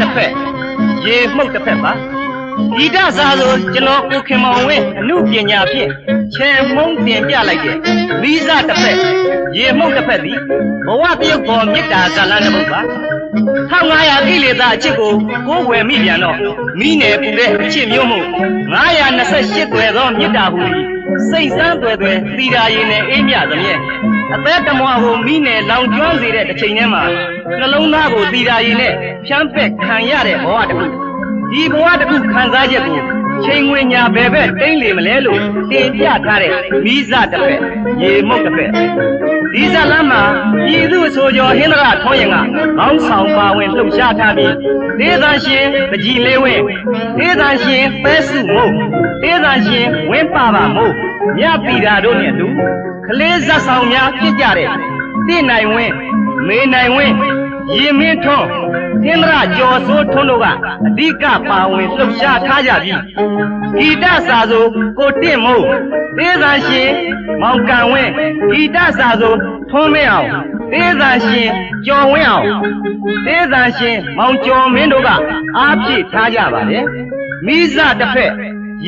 တစ်ဖက်ရေမှုတ်တစ်ဖက်ပါဒီတစားဆိုကျွန်တော်ကိုခင်မောင်ဝင်းအမှုပညာဖြင့်ချေမှုန်းတင်ပြလိုက်တဲ့မီးစတစ်ဖက်ရေမှုတ်တစ်ဖက်သည်ဘဝတရုပ်ပေါ်မေတ္တာဇာလန်းတစ်ပုဒ်ပါ1500ကိလေသာအချစ်ကိုကိုးဝယ်မိပြန်တော့မိနယ်ပူတဲ့အချစ်မျိုးမို့928တွယ်သောမေတ္တာဟူသည်စိတ်ဆန်းတွယ်တွယ်သီရာရည်နဲ့အေးမြသဖြင့်အသက်တမွားကိုမိနယ်လောင်ကျွမ်းစေတဲ့တစ်ချိန်တည်းမှာနှလုံးသားကိုသီရာရည်နဲ့ဖြန်းပက်ခံရတဲ့ဘဝတစ်ခုဒီဘဝတစ်ခုခံစားချက်ကိုချိန်ငွေညာဘယ်ဘက်တိမ့်လေမလဲလို့တင်ပြထားတဲ့မိစတစ်ဖက်ရေမုတ်တစ်ဖက်ဒီဇလမ်းမှာပြည်သူဆိုကျော်ဟင်းသရထွန်းရင်ကခေါင်းဆောင်ပါဝင်လှုပ်ရှားထားပြီးဒေသရှင်ပကြီးလေးဝင်းဒေသရှင်ပဲစုမို့ဒေသရှင်ဝင်းပါပါမို့မြပီတာတို့နဲ့အတူကလေးဇက်ဆောင်များဖြစ်ကြတဲ့တိနိုင်ဝင်းမေနိုင်ဝင်းရေမင်းထွန်းဟင်းသရကျော်စိုးထွန်းတို့ကအဓိကပါဝင်လှုပ်ရှားထားကြပြီးဂီတစာဆိုကိုတင့်မို့ဒေသရှင်မောင်ကန်ဝင်းဂီတစာဆိုထွန်းမင်းအောင်ဒေသရှင်ကျော်ဝင်းအောင်ဒေသရှင်မောင်ကျော်မင်းတို့ကအားဖြည့်ထားကြပါတယ်မိစတစ်ဖက်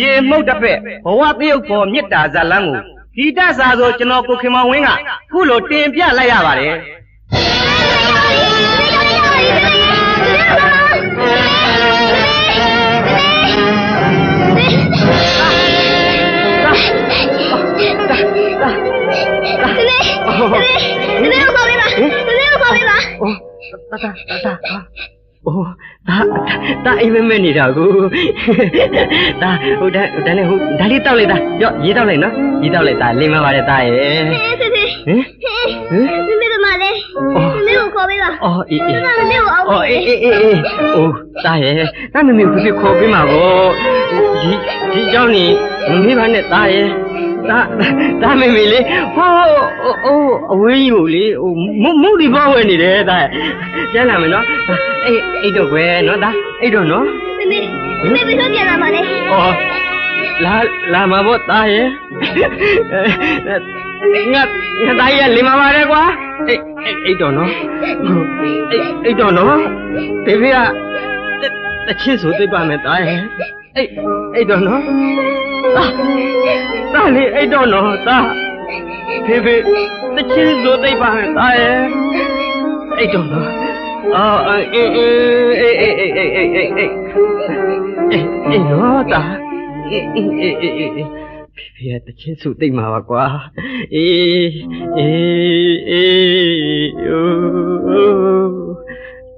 ရေမှုတ်တစ်ဖက်ဘဝတရုပ်ပေါ်မေတ္တာဇာလန်းကိုဂီတစာဆိုကျွန်တော်ကိုခင်မောင်ဝင်းကခုလိုတင်ပြလိုက်ရပါတယ်ဒါအိမ်မက်နေတာကိုဒါဟိုဒါနဲ့ဟိုဒါလေးတောက်လိုက်တာရော့ရေးတောက်လိုက်နော်ရေးတောက်လိုက်တာလိမ့်မပါတယ်တာရဲ့ဟင်မေတို့မလေးမေကိုခေါ်ပေးပါအော်အေးမေကိုအောက်အော်အေးအိုးတာရဲ့တာမေမေကိုခေါ်ပေးမှာကိုဒီเจ้านี่မေဘာနဲ့တာရဲ့ဒါမေမေလေးဟိုအဝေးကြီးကိုလေဟိုမုတ်ဒီဘောဝဲနေတယ်ဒါပြန်လာမယ်နော်အိတ်တော့ကွယ်နော်ဒါအိတ်တော့နော်မေဘယ်လိုပြန်လာမှာလဲအော်လာမှာပေါ့တာရဲ့ငါသားရဲ့လင်မာပါတယ်ကွာအိတ်တော့နော်အိတ်တော့နော်ဘေဘေကတချစ်ဆိုသိပါမယ်တာရဲ့အိတ်တော့နော်တာလေးအိတ်တော့နော်တာဖေဖေတချစ်ဆိုသိပါမယ်တာရဲ့အိတ်တော့နော်အေးနော်တာဖေဖေတချစ်ဆိုသိမှာပါကွာအေး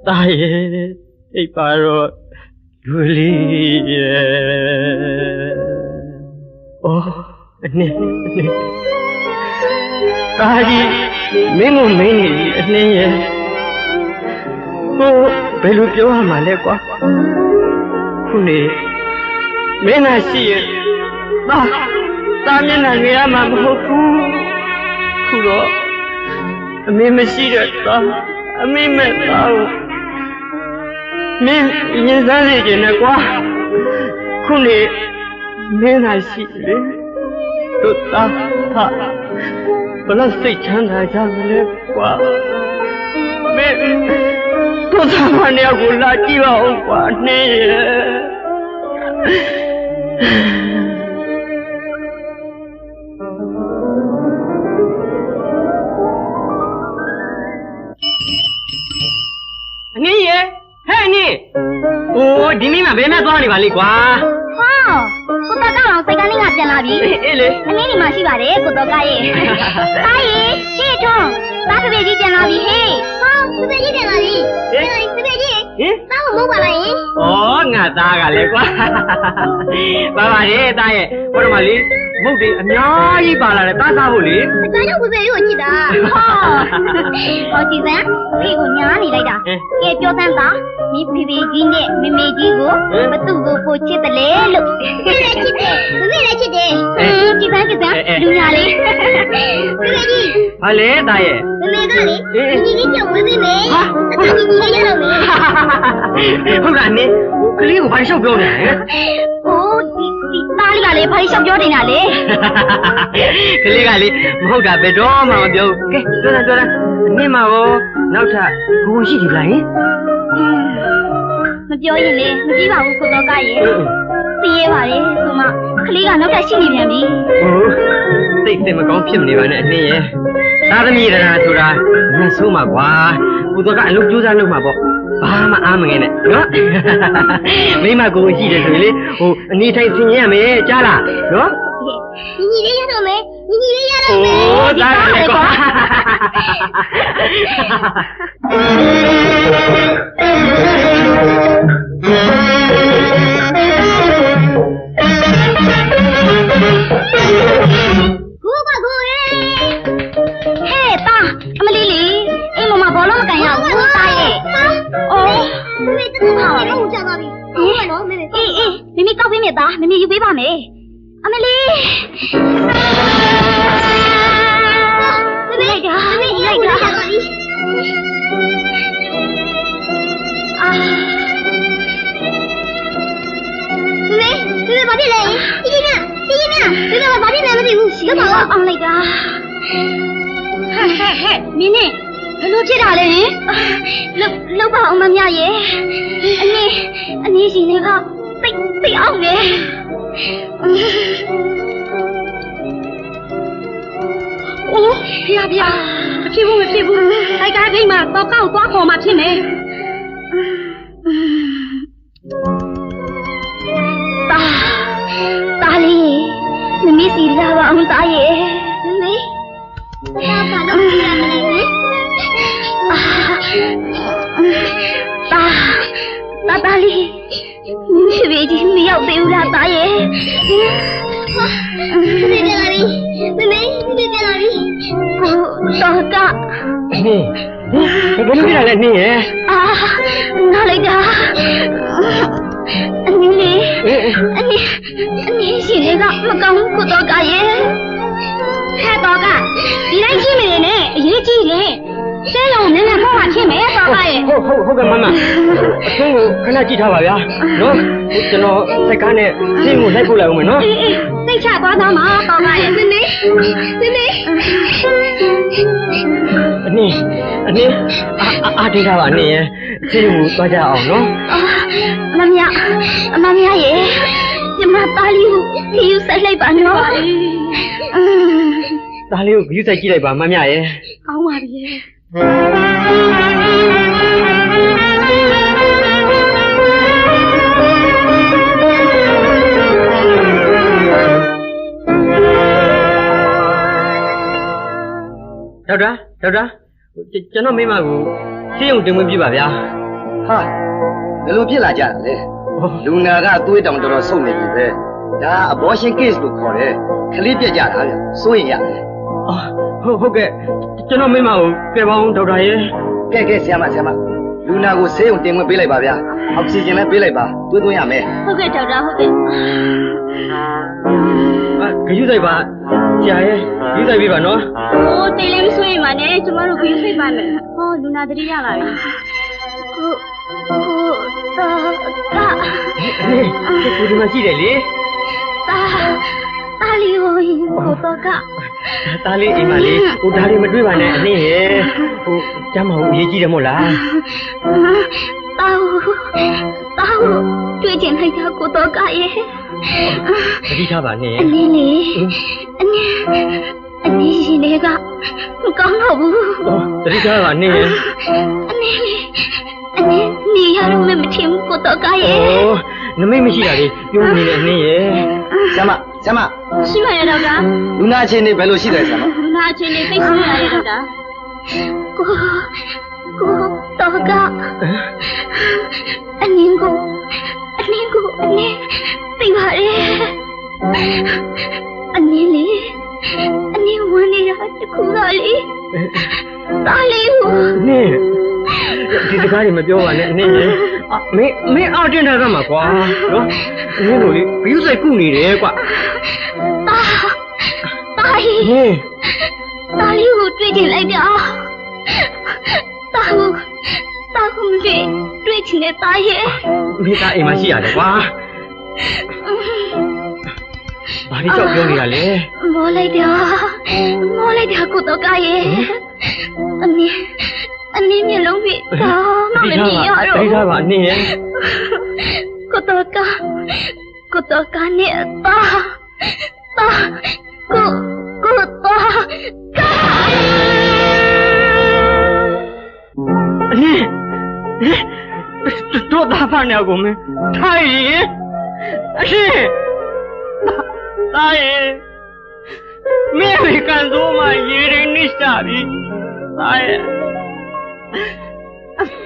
တာရဲ့အိတ်ပါတော့လူလေးအော်အနေတာကြီးမင်းကိုမင်းနေအနေရဲ့ဟိုဘယ်လိုပြောရမှာလဲကွာခုနေမင်းနဲ့ရှိရဲ့တာမျက်နှာနေရမှာမဟုတ်ဘူးခုတော့အမေမရှိတဲ့သားအမေမဲ့သားကိုမင်းရင်စားနေကြတယ်ကွာခုနေမင်းသာရှိလေတို့သားဘလို့စိတ်ချမ်းသာကြမလဲကွာမင်းတို့သားမနဲ့ကိုလာကြည့်ပါဦးကွာနေအနေရဲ့ဟဲ့အနေအိုးဒီနေ့မှဘယ်နဲ့သွားနေပါလိမ့်ကွာဟောကိုတော်ကတော့စိတ်ကနေငါပြန်လာပြီအေးလေအနေဒီမှာရှိပါတယ်ကိုတော်ကရဲ့သားရဲ့ရှေ့ထွန်းသားဖေကြီးပြန်လာပြီဟေးဟောဖေကြီးပြန်လာပြီဖေကြီးဟင်သားကိုမုန်းပါလားယင်ဩငါသားကလည်းကွာပါပါတယ်သားရဲ့ဘုရားမလေးမုတ်တွေအများကြီးပါလာတယ်သားစားဖို့လေအကျဉ်းဖေကြီးကိုညစ်တာဟောကြည်စမ်းဖေကိုညားနေလိုက်တာကဲပြောစမ်းသားဒီဖေကြီးနဲ့မေမေကြီးကိုဘသူ့ကိုပိုချစ်တယ်လေလို့ဖေလည်းချစ်တယ်မေလည်းချစ်တယ်ကြည်စမ်းလူညာလေးဖေကြီးဘာလဲသားရဲ့မေမေကလေညီကြီးကြောင့်ဝင်းနေမယ်အတူညီရရတော့မယ်ဟုတ်လားနင်ကလေးကိုဘာလျှောက်ပြောနေလဲဟိုဒီသားလေးကလေဘာလျှောက်ပြောနေတာလဲကလေးကလေမဟုတ်တာဘယ်တော့မှမပြောဘူးကဲပြောတာအနည်းမှာရောနောက်ထပ်ကိုရှိပြီလားဟင် မပြောရင်လေမကြည့်ပါဘူးကိုတော့ကရဲ့သိရပါလေဆိုမှကလေးကနောက်ကရှိနေပြန်ပြီသိစိတ်မကောင်းဖြစ်မနေပါနဲ့အနှင်းရဲ့သားသမီးတရားဆိုတာငါဆုံးမှာကွာကိုတော့ကအလုပ်ကြိုးစားလုပ်မှာပေါ့ဘာမှအားမငယ်နဲ့နော်မိမကိုရှိတယ်ဆိုရင်လေဟိုအနေထိုင်ဆင်ရမယ်ကြားလားနော်ညီလေးရတော့မယ်ညီလေးရတော့မယ်โอ้သားရတယ်ကွာကိုပါကိုဟဲ့တာအမလေးလေးအိမ်မမဘောလုံးမကန်ရဘူးတာရဲ့အော်မေတ္တာပါလို့ကြာပါပြီဟုတ်မယ်နော်မေအေးမိမိကောက်ပေးမယ်သားမိမိယူပေးပါမယ်အမလေးမိမိလိုက်တာအာမိဘာဖြစ်လဲဒီကမိဘာဖြစ်လဲမသိဘူးရှိတော့အောင်လိုက်တာဟဲ့မင်းနဲ့ဘယ်လိုဖြစ်တာလဲလောက်ပါအောင်မမရဲ့အနည်းရှင်တွေကသိအောင်လေအိုးဖေမဖြစ်ဘူးတိုက်ကားဂိမ်းမှာတော့ကောက်သွားခေါ်มาဖြစ်မယ်ตาလေးမမေးစီလာပါအောင်တာရဲ့မမေးဘာလို့ပြရမလဲတာလေးမင်းဖေကြီးမရောက်သေးဘူးလားတာရဲ့မမေးပြန်လာပြီမမေးပြန်လာပြီတော့ကအနည်းဘယ်လိုဖြစ်လာလဲအနည်းရဲ့ငါလိုက်တာအနည်းလေးအနည်းရှင်လေးကမကောင်းဘူးကိုတော့ကရဲ့ဟဲ့တော့ကဒီတိုင်းကြည့်နေနဲ့အရေးကြီးတယ်ရှင်းလုံးနည်းနည်းပေါ့ပါဖြစ်မယ်တော့ကရဲ့ဟုတ်ကဲ့မမအချင်းကိုခဏကြည့်ထားပါဗျာနော်ကျွန်တော်စက်ကားနဲ့ရှင်းကိုလိုက်ပို့လိုက်အောင်မယ်နော်စိတ်ချသွားသားမှာတော့ကရဲ့နည်းအနည်းအားထိထားပါအနည်းရဲ့ရှင်းကိုသွားကြအောင်နော်မမရဲ့ကျမသားလေးကိုခယူဆိုင်လိုက်ပါနော်သားလေးကိုခယူဆိုင်ကြည့်လိုက်ပါမမရဲ့ကောင်းပါပြီဒေါက်တာကျွန်တော်မိမကိုရှင်းုံတင်ဝင်ပြပါဗျာဟာဘယ်လိုဖြစ်လာကြလဲလူနာကသွေးတောင်တော်တော်ဆုပ်နေပြီပဲဒါ abortion case လို့ခေါ်တယ်ခလေးပြက်ကြတာဗျစိုးရင်ရတယ်ဟုတ်ကဲ့ကျွန်တော်မိမကိုကဲပါအောင်ဒေါက်တာရေကဲဆရာမလူနာကိုဆေးရုံတင်ဝင်ပေးလိုက်ပါဗျာအောက်ဆီဂျင်လည်းပေးလိုက်ပါသွေးရမယ်ဟုတ်ကဲ့ဒေါက်တာဟုတ်ကဲ့ခယူဆိုင်ပါဆရာရေယူဆိုင်ပြပါနော်ဟိုတေးလေးမဆွေးပါနဲ့ကျမတို့ခယူဆိုင်ပါမယ်ဟောလူနာတတိရလာပြီကိုဒီမှာရှိတယ်လေတာလီဟိုတော့ကတာလေးအိမ်မှာလေဟိုဒါတွေမတွေ့ပါနဲ့အနည်းရဲ့ဟိုကျမ်းမဟုတ်အရေးကြီးတယ်မို့လားတာတွေ့ကျင်လိုက်တာကိုတော့ကရဲ့တတိထားပါနဲ့အနည်းရှင်တွေကမကောင်းတော့ဘူးတတိထားပါနဲ့အနည်းနေရတော့မထင်ဘူးကိုတော့ကရဲ့နမိတ်မရှိတာလေပြောနေတယ်အနည်းရဲ့ဆမရှိပါရဲ့ဒေါက်တာလူနာချင်းနေဘယ်လိုရှိတယ်ဆမလူနာချင်းနေသိရှိရရဲ့ဒေါက်တာကိုတော့ကအနင်းကိုသိပါရဲ့အနင်းဝင်နေရတခုကလေတားလေးကိုနေဒီစကားတွေမပြောပါနဲ့အနည်းရဲ့မင်းအားတင်ထားတာမှာကွာနော်အနည်းကိုလေဘယူဆိုင်ကုနေတယ်ကွာတားလေးကိုတွေ့ချင်လိုက်တာတားကိုတွေ့ချင်တဲ့တားရဲ့မိသားအိမ်မှာရှိရတယ်ကွာဘာလို့ကြောက်ပြောနေရလဲမောလိုက်တာကိုတော့ကရဲ့အ အနည်းမျက်လုံးဖြင့်ဒါမှမမြင်ရတော့ တိတ်ထားပါနင်းရဲ့ ကိုတော့ကနဲ့ကိုတော့က အနည်းတို့သားဖားနေကိုမင်းထိုင်ရင်အရှင်သားရဲ့မင်းဝေကန်တော့မှရေရင်းနေရှာပြီသားရဲ့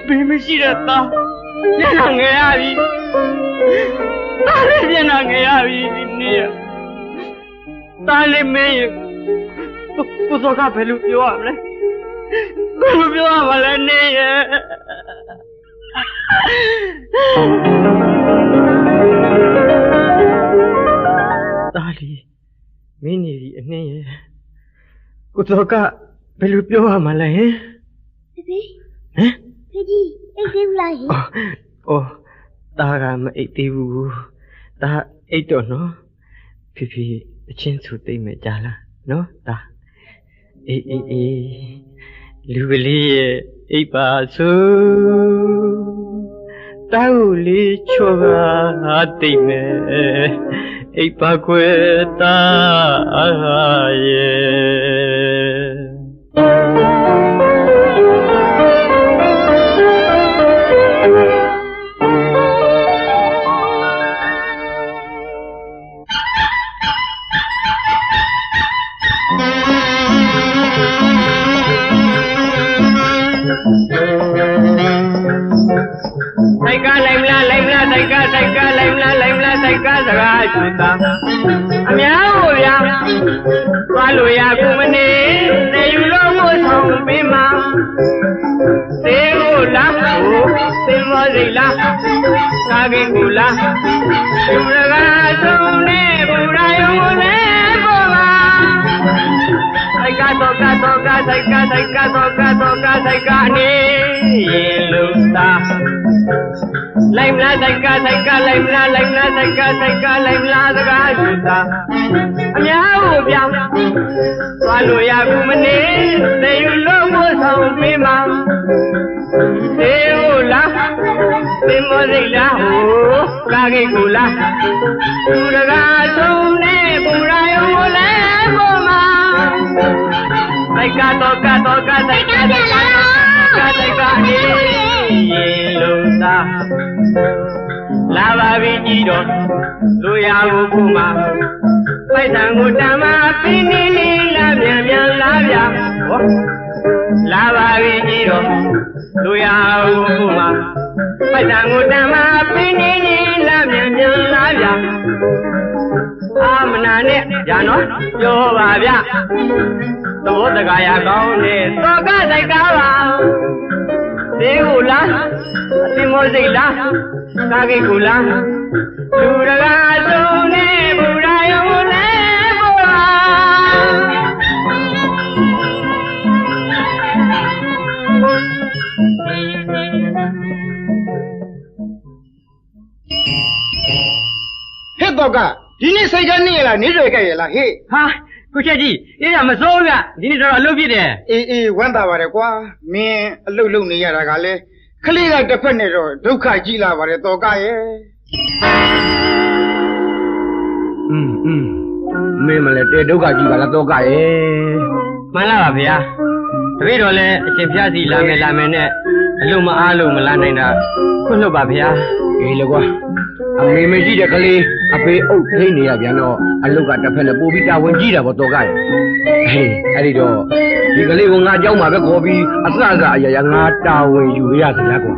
ဘယ်မရှိတဲ့သားညနာငယ်ရပြီသားလည်းညနာငယ်ရပြီဒီနေ့သားလည်းမင်းကိုစောကဘယ်လိုပြောရမလဲဘယ်လိုပြောရမလဲနေရဲ့သားလီမင်းနေဒီအနှင်းရဲ့ကိုစောကဘယ်လိုပြောရမလဲဟင် ဖေဖေ ဟမ် ဖေကြီးအိတ်သေးဘူးလားဟင် အော်သားကမအိတ်သေးဘူးသားအိတ်တော့နော်ဖေဖေအချင်းစုသိမ့်မယ်ကြားလားနော်သားအေးလူကလေးရဲ့အိပ်ပါဆိုတောက်လေးချောကသိမ့်မယ်အိပ်ပါခွေသားရဲ့စိုက်ကလိုက်မလားစိုက်ကလိုက်မလားစိုက်ကစကားချူတာအများကိုဗျာသွားလို့ရကူမနေနေယူလို့မို့ဆောင်ပေးမှာသေကိုလားကိုသေမောစိတ်လားကာကေကိုလားသူရကဆုံးနေဘူရာယုံနဲ့ပေါ်မှာစိုက်ကတော့စိုက်ကနေလို့သာလိုက်မလားစိုက်ကလိုက်မလားစိုက်ကလိုက်မလားစကားယူတာအများကိုပြောင်းသွားလို့ရကူမနေသေယူလို့မို့ဆောင်ပေးမှာသေဟုတ်လားသေမောစိတ်လားဟိုကာကေကိုလားသူတကားဆုံးနေပူရာယုံလည်းပေါ်မှာစိုက်ကတော့စိုက်ကနေလို့သာလာပါပြီကြီးတော့လူရကိုခုမှပိုက်ဆံကိုတမပြင်းနေလာပြန်လာဗျာဟောလာပါပြီကြီးတော့လူရကိုခုမှပိုက်ဆံကိုတမပြင်းနေလာပြန်လာဗျာအာမနာနဲ့ညာနော်ပြောပါဗျာသဘောတကားရကောင်းနဲ့သောကဆိုင်ကားပါသေကိုလားအသိမောစိတ်လားကာကေကိုလားလူတကားဆုံးနေဘူရာယုံလည်းပေါ်ပါဟဲ့တော့ကဒီနေ့စိတ်ကနေရလားနေရွယ်ခဲ့ရလားဟေ့ ဟာကိုချက်ကြီးအေးရမစိုးဗျဒီနေ့တော့အလုပ်ဖြစ်တယ် အေးဝမ်းသာပါတယ်ကွာမင်းအလုပ်လုပ်နေရတာကလည်းခလေးကတစ်ဖက်နဲ့တော့ဒုက္ခကြီးလာပါတယ်တော့ကရဲ့မင်းမလဲတဲဒုက္ခကြီးပါလားတော့ကရဲ့မှန်လားပါဗျာတပည့်တော်လည်းအရှင်ဖျားစီလာမယ်နဲ့အလုံးမအားလို့မလာနိုင်တာခွင့်လွှတ်ပါဗျာအေးလေကွာအမေမရှိတဲ့ကလေးအဖေအုပ်ထိနေရပြန်တော့အလုတ်ကတစ်ဖက်နဲ့ပို့ပြီးတာဝန်ကြီးတာပေါ့တော့ကရဲ့ဟေးအဲ့ဒီတော့ဒီကလေးကိုငါเจ้าမှာပဲခေါ်ပြီးအစအရာရာငါတာဝန်ယူရစလားကွာ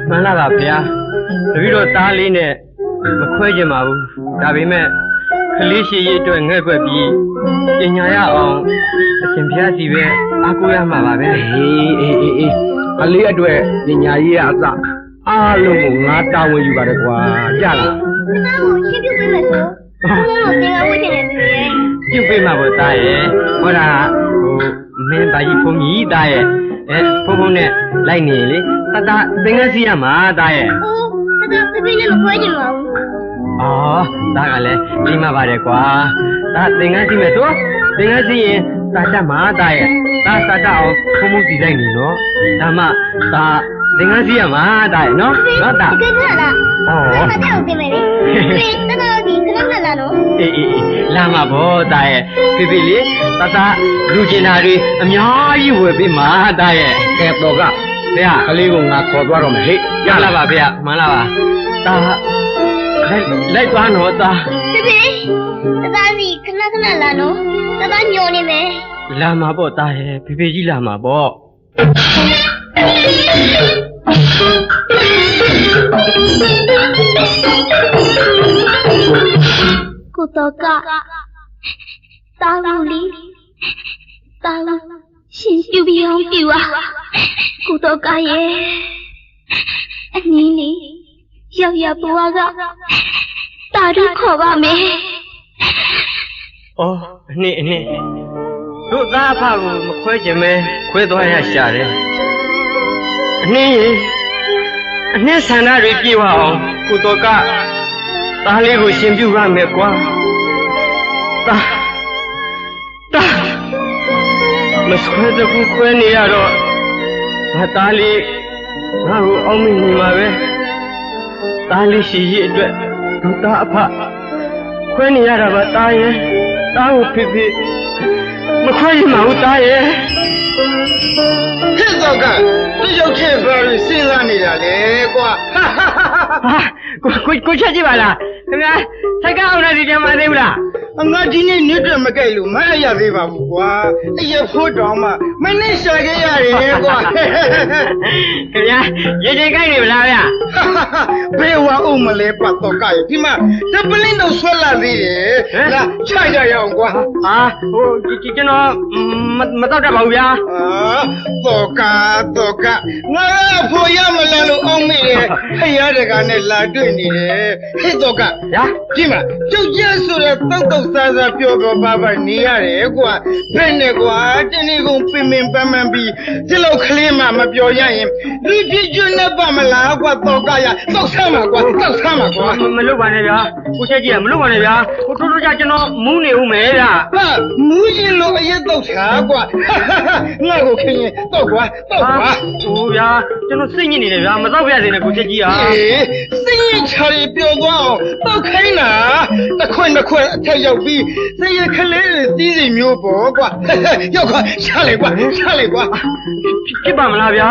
မှန်လားပါဗျာတပည့်တော်သားလေးနဲ့မခွဲချင်ပါဘူးဒါပေမဲ့ကလေးရှိရေးအတွက်ငဲ့ကွက်ပြီးပညာရအောင်အရှင်ဘုရားစီပဲအားကိုးရမှာပါပဲအေးကလေးအတွက်ပညာရေးအစအားလုံးကိုငါတာဝန်ယူပါတယ်ကွာကြလား ငါ့ကိုရှင်းပြပေးမယ်ဆိုဘုန်းတော်ကဝတ်ချင်တယ်မေရဲ့ ပြုတ်ပေးမှာပေါ့သားရဲ့ဟောတာမင်းပါကြီးဘုန်းကြီးသားရဲ့ဘုန်းနဲ့လိုက်နေလေတတသင်္ကန်းစီရမှာသားရဲ့ အိုးဒါဖေဖေနဲ့မခွဲချင်ပါဘူး သားကလည်းပြီးမှပါတယ်ကွာသားသင်္ကန်းစီမယ်ဆိုသင်္ကန်းစီရင်တ တာတတ်မှာတာရဲ့တာတတ်အောင်ဖုံဖုံစီလိုက်နေနော်ဒါမှတာသင်္ကန်းစီရမှာတာရဲ့နော်တာ ကဲကလား ဩ မတောက်တင်မယ်လေဖေတတော်ဒီခဏခဏလာနော် အေးလာမှာဗောတာရဲ့ဖေလေးတာလူကျင်တာတွေအများကြီးဝယ်ပေးမှာတာရဲ့ကဲတော့ကဖေကလေးကိုငါခေါ်သွားတော့မယ်ဟေ့ရလာပါဖေမှန်လားပါတာလိုက်သွားနော်တာ ဖေတတော်ဒီခဏခဏလာနော်တတော်ညိုနေမယ် လာမှာပေါ့တာရဲ့ဖေကြီးလာမှာပေါ့ကိုတော့ကတာလူလီတာလူရှင်ပြူပြအောင်ပြူอ่ะကိုတော့ကရဲ့အနည်းလေးရောက်ရဘွားကတာရီခေါ်ပါမယ် ဩအနှစ်တို့သားအဖကိုမခွဲကျင်မဲခွဲသွားရရှာတယ်အနှစ်ဆန္ဒတွေပြေဝအောင်ကိုတော့ကသားလေးကိုရှင်ပြုရမယ်ကွာတာမဆွဲတကူခွဲနေရတော့ငါသားလေးငါ့ကိုအောက်မိနေမှာပဲသားလေးရှိရဲ့အတွက်တို့သားအဖခွဲနေရတာပါသားရဲ့သားကိုဖေမခွဲရင်မဟုတ်သားရဲ့ ဟဲ့တော့ကသူရုပ်ချစ်ပါလို့စဉ်းစားနေတာလေကွာ ဟာကိုချက်ကြည့်ပါလားခင်ဗျာစိုက်ကအောင်နေဒီပြန်မသေးဘူးလား ငါဒီနေ့နေ့တွေ့မကြိုက်လို့မရသေးပါဘူးကွာအရဖို့တောင်မှမနေ့ရှာခဲ့ရတယ်ကွာ ခင်ဗျာရေချိန်ကိုက်နေမလားဗျာ ဘယ်ဝအောင်မလဲပတ်တော့ကရဒီမှာတပလင်းတော့ဆွဲလာသေးတယ်လာခြိုက်ကြရအောင်ကွာ ဟာဟိုကျွန်တော်မတော့တတ်ပါဘူးဗျာ တော့ကငါဖို့ရမလားလို့အောင်မေးတယ်ခရတကနဲ့လာတွေ့နေတယ်ဟဲ့တော့က ဗျာ ဒီမှာကျုပ်ကျဆိုတဲ့တောက်စားစားပြောပါနေရတယ်ကွာဘယ်နဲ့ကွာတနေ့ကုန်ပင်ပန်းပြီးဒီလောက်ကလေးမှမပြောရရင်လူကြီးကျွနဲ့ပါမလားကွာတော့ကရတောက်ဆမ်းမှာကွာမလုပ်ပါနဲ့ဗျာကိုချက်ကြီးကမလုပ်ပါနဲ့ဗျာဟိုထိုးကြကျွန်တော်မူးနေဦးမယ်ဗျာ ဟာမူးရင်လို့အရက်တော့ချာကွာငါ့ကိုခင်ရင်တော့ကွာဟိုဗျာကျွန်တော်စိတ်ညစ်နေတယ်ဗျာမတော့ပြရစေနဲ့ကိုချက်ကြီးဟာ စိတ်ညစ်ချရီပြောသွားအောင်တော့ခိုင်းတာတစ်ခွက်အထက်ရောက်ပြီးစိတ်ရခလေးတီးစီမျိုးပေါ့ကွာရောက်ခွာရှားလိုက်ကွာဖြစ်ပါမလားဗျာ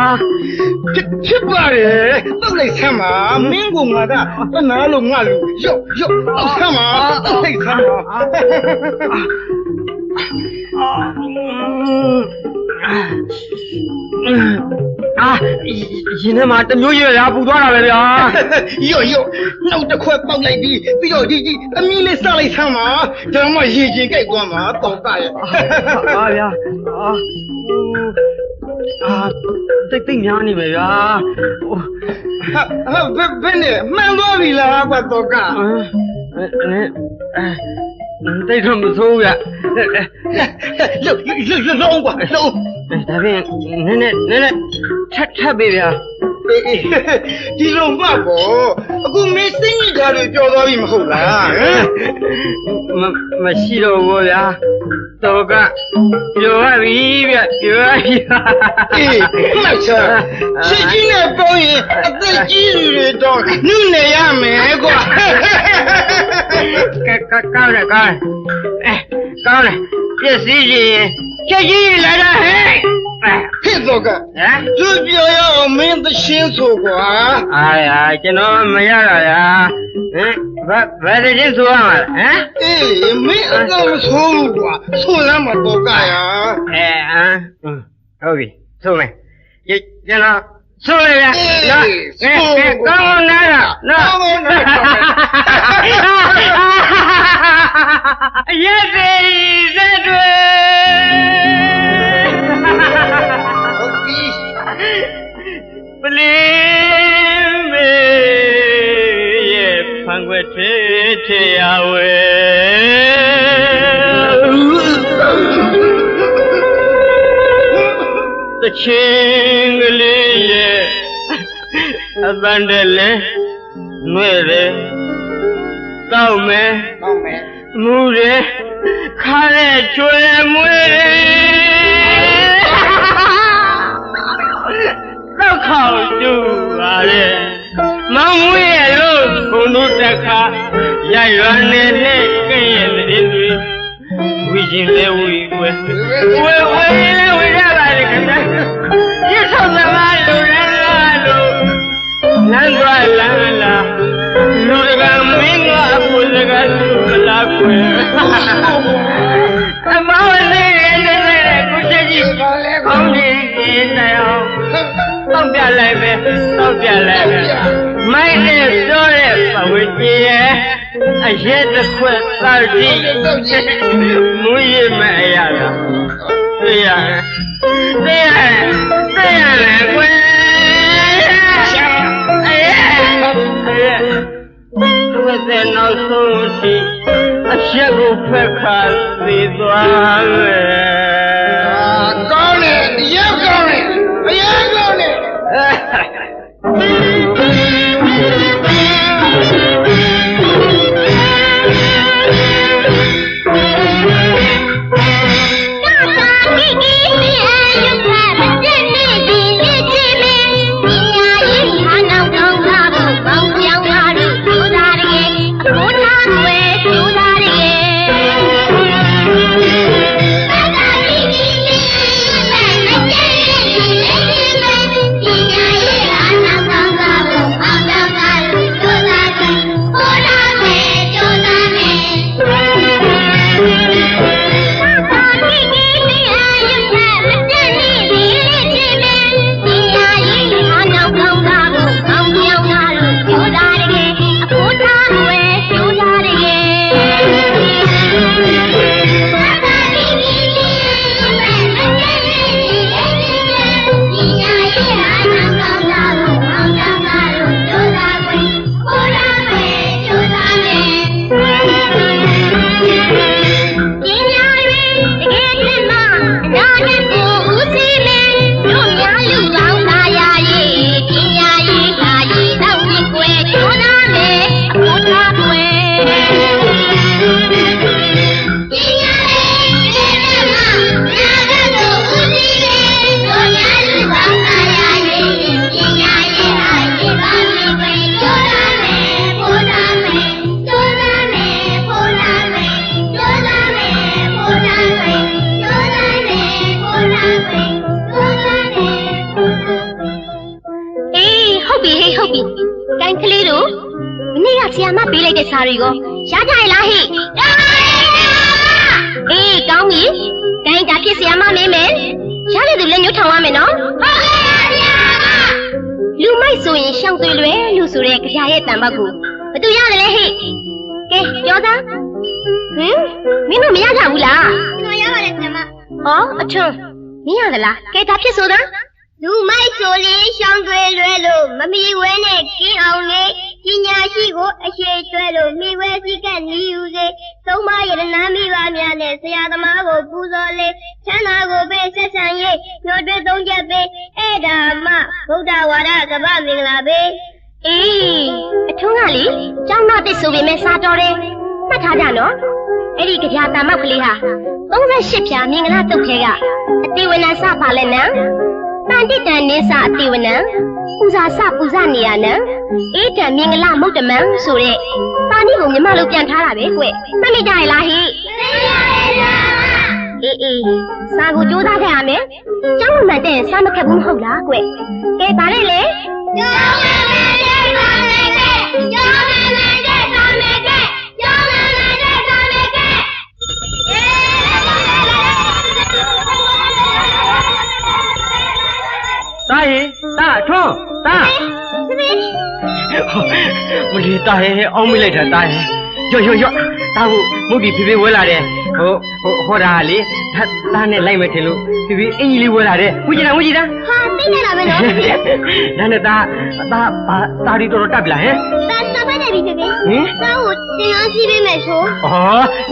ဖြစ်ပါတယ်တော့လိုက်ဆမ်းပါမင်းကငါကတနာလို့ငါလူရောက်တော့ဆမ်းပါတော့လိုက်ဆမ်းပါရင်ထဲမှာတမျိုးရရပူသွားတာပဲဗျာရော့နောက်တစ်ခွက်ပေါက်လိုက်ပြီးတော့ဒီအမီးလေးစလိုက်ဆမ်းပါဒါမှရေချင်းကြိုက်သွားမှာတော့ကရဲ့ဟာဗျာတိတ်များနေမယ်ဗျာဘယ်နဲ့မှန်သွားပြီလားကွာတော့ကတိတ်တော့မဆိုးဗျလုံးကွာလုံးဒါဖြင့်နည်းနည်းထပ်ပေးဗျာဒီလိုမှပေါ့အခုမင်းစိတ်ညစ်တာတွေပြောသွားပြီမဟုတ်လားမရှိတော့ဘူးဗျာတော့ကပြောရပြီဗျပြောရပြီမှတ်ချရှင်းကြီးနဲ့ပေါင်းရင်အသက်ကြီးတွေတော့နုနေရမယ်ကွာကောင်းတယ်ပြည့်စည်ရင်ချက်ကြီးလာတာဟဲ့ဖြစ်တော့ကသူပြောရအောင်မင်းသရှင်းဆိုကွာကျွန်တော်မရတော့ရာဘယ်သရှင်းဆိုရမှာလဲအေးမင်းအတော့ဆိုးကွာဆိုလမ်းမတော့ကရဟုတ်ပြီဆိုမယ်ကျွန်တော်ဆိုရရကောင်းနာနော်ရဲ့တဲ့တွေပလင်းမေရဲ့ဖန်ခွက်ထေရဝဲတချင်းကလေးရဲ့အပန်းတလဲနှွဲ့တယ်တောက်မယ်မူတယ် ခါတဲ့ချွေမွေးတော့ခေါ်ကျူပါလေမမွေးရလို့ဘုံတို့တက်ခါရရွာနေနဲ့ကဲ့ရဲ့တဲ့တွေဝီချင်းလဲဝီကွယ်ဝဲလဲဝီရပါလေခင်ဗျာရဆောင်သမားလူရလားလို့လမ်းသွားလမ်းလာလူတကမင်းကအပူစကားသူမလားကွယ်အမောင်လေးနဲ့ကိုချက်ကြီးကောင်းနေနေအောင်တောက်ပြလိုက်ပဲတောက်ပြလိုက်ပဲမိုက်နဲ့စိုးတဲ့ပဝကြီးရဲ့အရက်တစ်ခွက်သာတိမူရမရတာသိရတယ်ကွယ်သူ့တဲ့နောက်ဆုံးထိအချက်ကိုဖက်ခါသေးသွားလေကောင်းတယ်ရောက်ကောင်းတယ်အရင်ကောင်းတယ်ပေးလိုက်တဲ့စာတွေကိုရကြရလားဟိအေးကောင်းပြီတိုင်းဒါဖြစ်ဆရာမမင်းမယ်ရတဲ့သူလက်ညှိုးထောင်ရမယ်နော်ဟုတ်ကဲ့ဆရာမလူမိုက်ဆိုရင်ရှောင်းသွေးလွယ်လူဆိုတဲ့ကြရဲ့တန်ဘက်ကိုဘသူရတယ်လဲဟိကဲပြောသားမင်းတို့မရကြဘူးလားကျွန်တော်ရပါတယ်ဆရာမဟောအထွန်းမင်းရသလားကဲဒါဖြစ်ဆိုသားလူမိုက်ဆိုရင်ရှောင်းသွေးလွယ်လို့မမီဝဲနဲ့ကင်းအောင်လေပညာရှိကိုအရှိကျွဲလို့မိဝဲစည်းကနီးယူစေသုံးပါးရတနာမိပါများနဲ့ဆရာသမားကိုပူဇော်လေချမ်းသာကိုပေးဆက်ဆံရေးညှို့တွေသုံးချက်ပေးအဲ့ဒါမှဗုဒ္ဓဝါဒကပ္ပမင်္ဂလာပေးအေးအထွန်းကလေကျောင်းသားတစ်ဆိုပေမဲ့စာတော်တယ်မှတ်ထားကြနော်အဲ့ဒီကြာတန်မောက်ကလေးဟာ38ဖြာမင်္ဂလာတုတ်ခဲကအတိဝနစပါလဲနံတန်တိတန်နေစာအတိဝနံပူဇာစပူဇာနေရနံအေးတံမင်္ဂလာမုတ်တမန်ဆိုတဲ့ပါဏိကိုမြမလို့ပြန်ထားတာပဲကွမှတ်မိကြရလားဟိအေးစာကိုကြိုးစားခဲ့ရမယ်ကျောင်းမှန်တဲ့စာမခက်ဘူးမဟုတ်လားကွကဲပါလေလေကျောင်းမှန်တဲ့စာမယ်ကဲကျောင်းမှန်တဲ့စာမယ်ကဲကျောင်းမှန်တဲ့စာမယ်ကဲတာဟေတာထွန်းတာမလီတာဟေအောင်မိလိုက်တာတာဟေရော့တာကိုမုတ်ဒီဖေဖေဝဲလာတယ်ဟောတာလေတာနဲ့လိုက်မယ်ထင်လို့ဖေဖေအင်ကြီးလေးဝဲလာတယ်ဝကြည့်တာဟာသိနေတာပဲနော်ဒါနဲ့တာဒီတော်တက်ပြီလားဟဲ့တာပဲနေပြီဖေဖေတာကိုတင်အားစီးပေးမယ်ဆို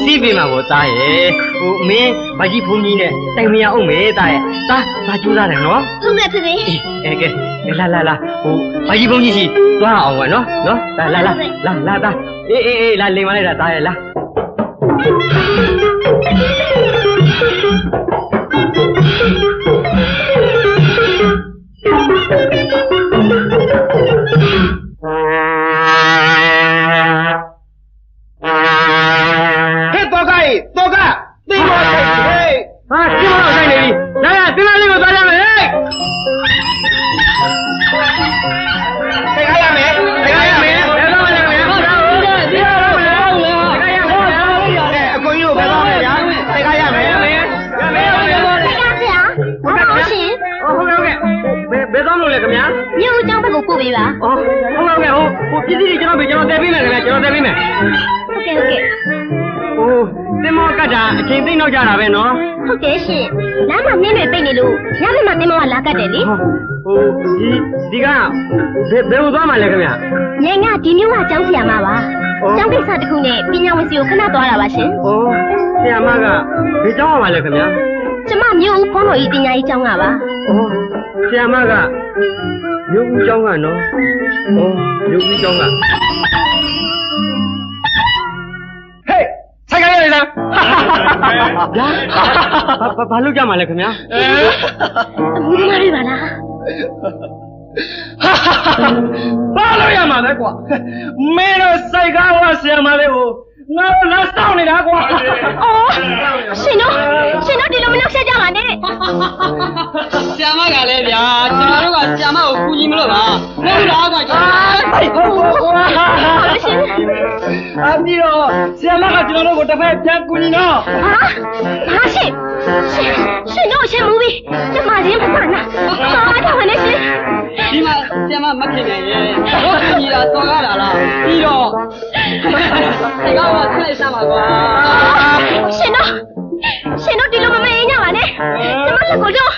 စီးပေးမှာပေါ့တာဟေမင်းဘာကြီးဖုန်းကြီးနဲ့တိုင်မရအောင်မေတာဟေတာကြိုးစားတယ်နော်ဟုတ်ကဲ့ဖေဖေကဲလာဘာကြီးဖုန်းကြီးစီသွားအောင်ပါနော်လာတာအေးလာလိမ်မလိုက်တာတာဟေလာ ဘယ်လိုသွားမှလဲခင်ဗျာ။ညင်ကဒီမျိုးကကျောင်းဆရာမပါ။ကျောင်းကိစ္စတစ်ခုနဲ့ပညာဝန်စီကိုခဏသွားတာပါရှင်။အော်ဆရာမကဘယ်ကျောင်းမှလဲခင်ဗျာ။ကျမမျိုးဦးဖုန်းတော်ကြီးပညာရေးကျောင်းကပါ။အော်ဆရာမကမျိုးဦးကျောင်းကနော်။အော်မျိုးဦးကျောင်းကဟေးဆိုင်ကရရလား။ဘာလုပ်ကြမှာလဲခင်ဗျာ။အမှုသမားတွေပါလား။ဘာလို့ရမှာလဲကွာမင်းတို့စိုက်ကားဝဆရာမလေးကိုငါတို့လက်ဆောင်နေတာကွာအော်ရှင်တို့ဒီလိုမလုပ်ဆက်ကြပါနဲ့ဆရာမကလည်းဗျာကျွန်တော်တို့ကဆရာမကိုကူညီမလို့လားမဟုတ်လားကွာကျွန်တော်ရှင်ပြီးတော့ဆရာမကကျွန်တော်တို့ကိုတစ်ဖက်ပြန်ကူညီတော့ဟာရှင်တို့ရှင်မူပြီးကျမချင်းမဆန်နာတော့ဝင်နေရှင်ဒီမှာဆရာမမခင်နေရဲ့တို့ကူညီတာတော်ကားတာလားပြီးတော့ဒီကောင်ကဆက်လိုက်စမ်းပါကွာရှင်တို့ဒီလိုမမေးညပါနဲ့ကျမလက်ကိုတော့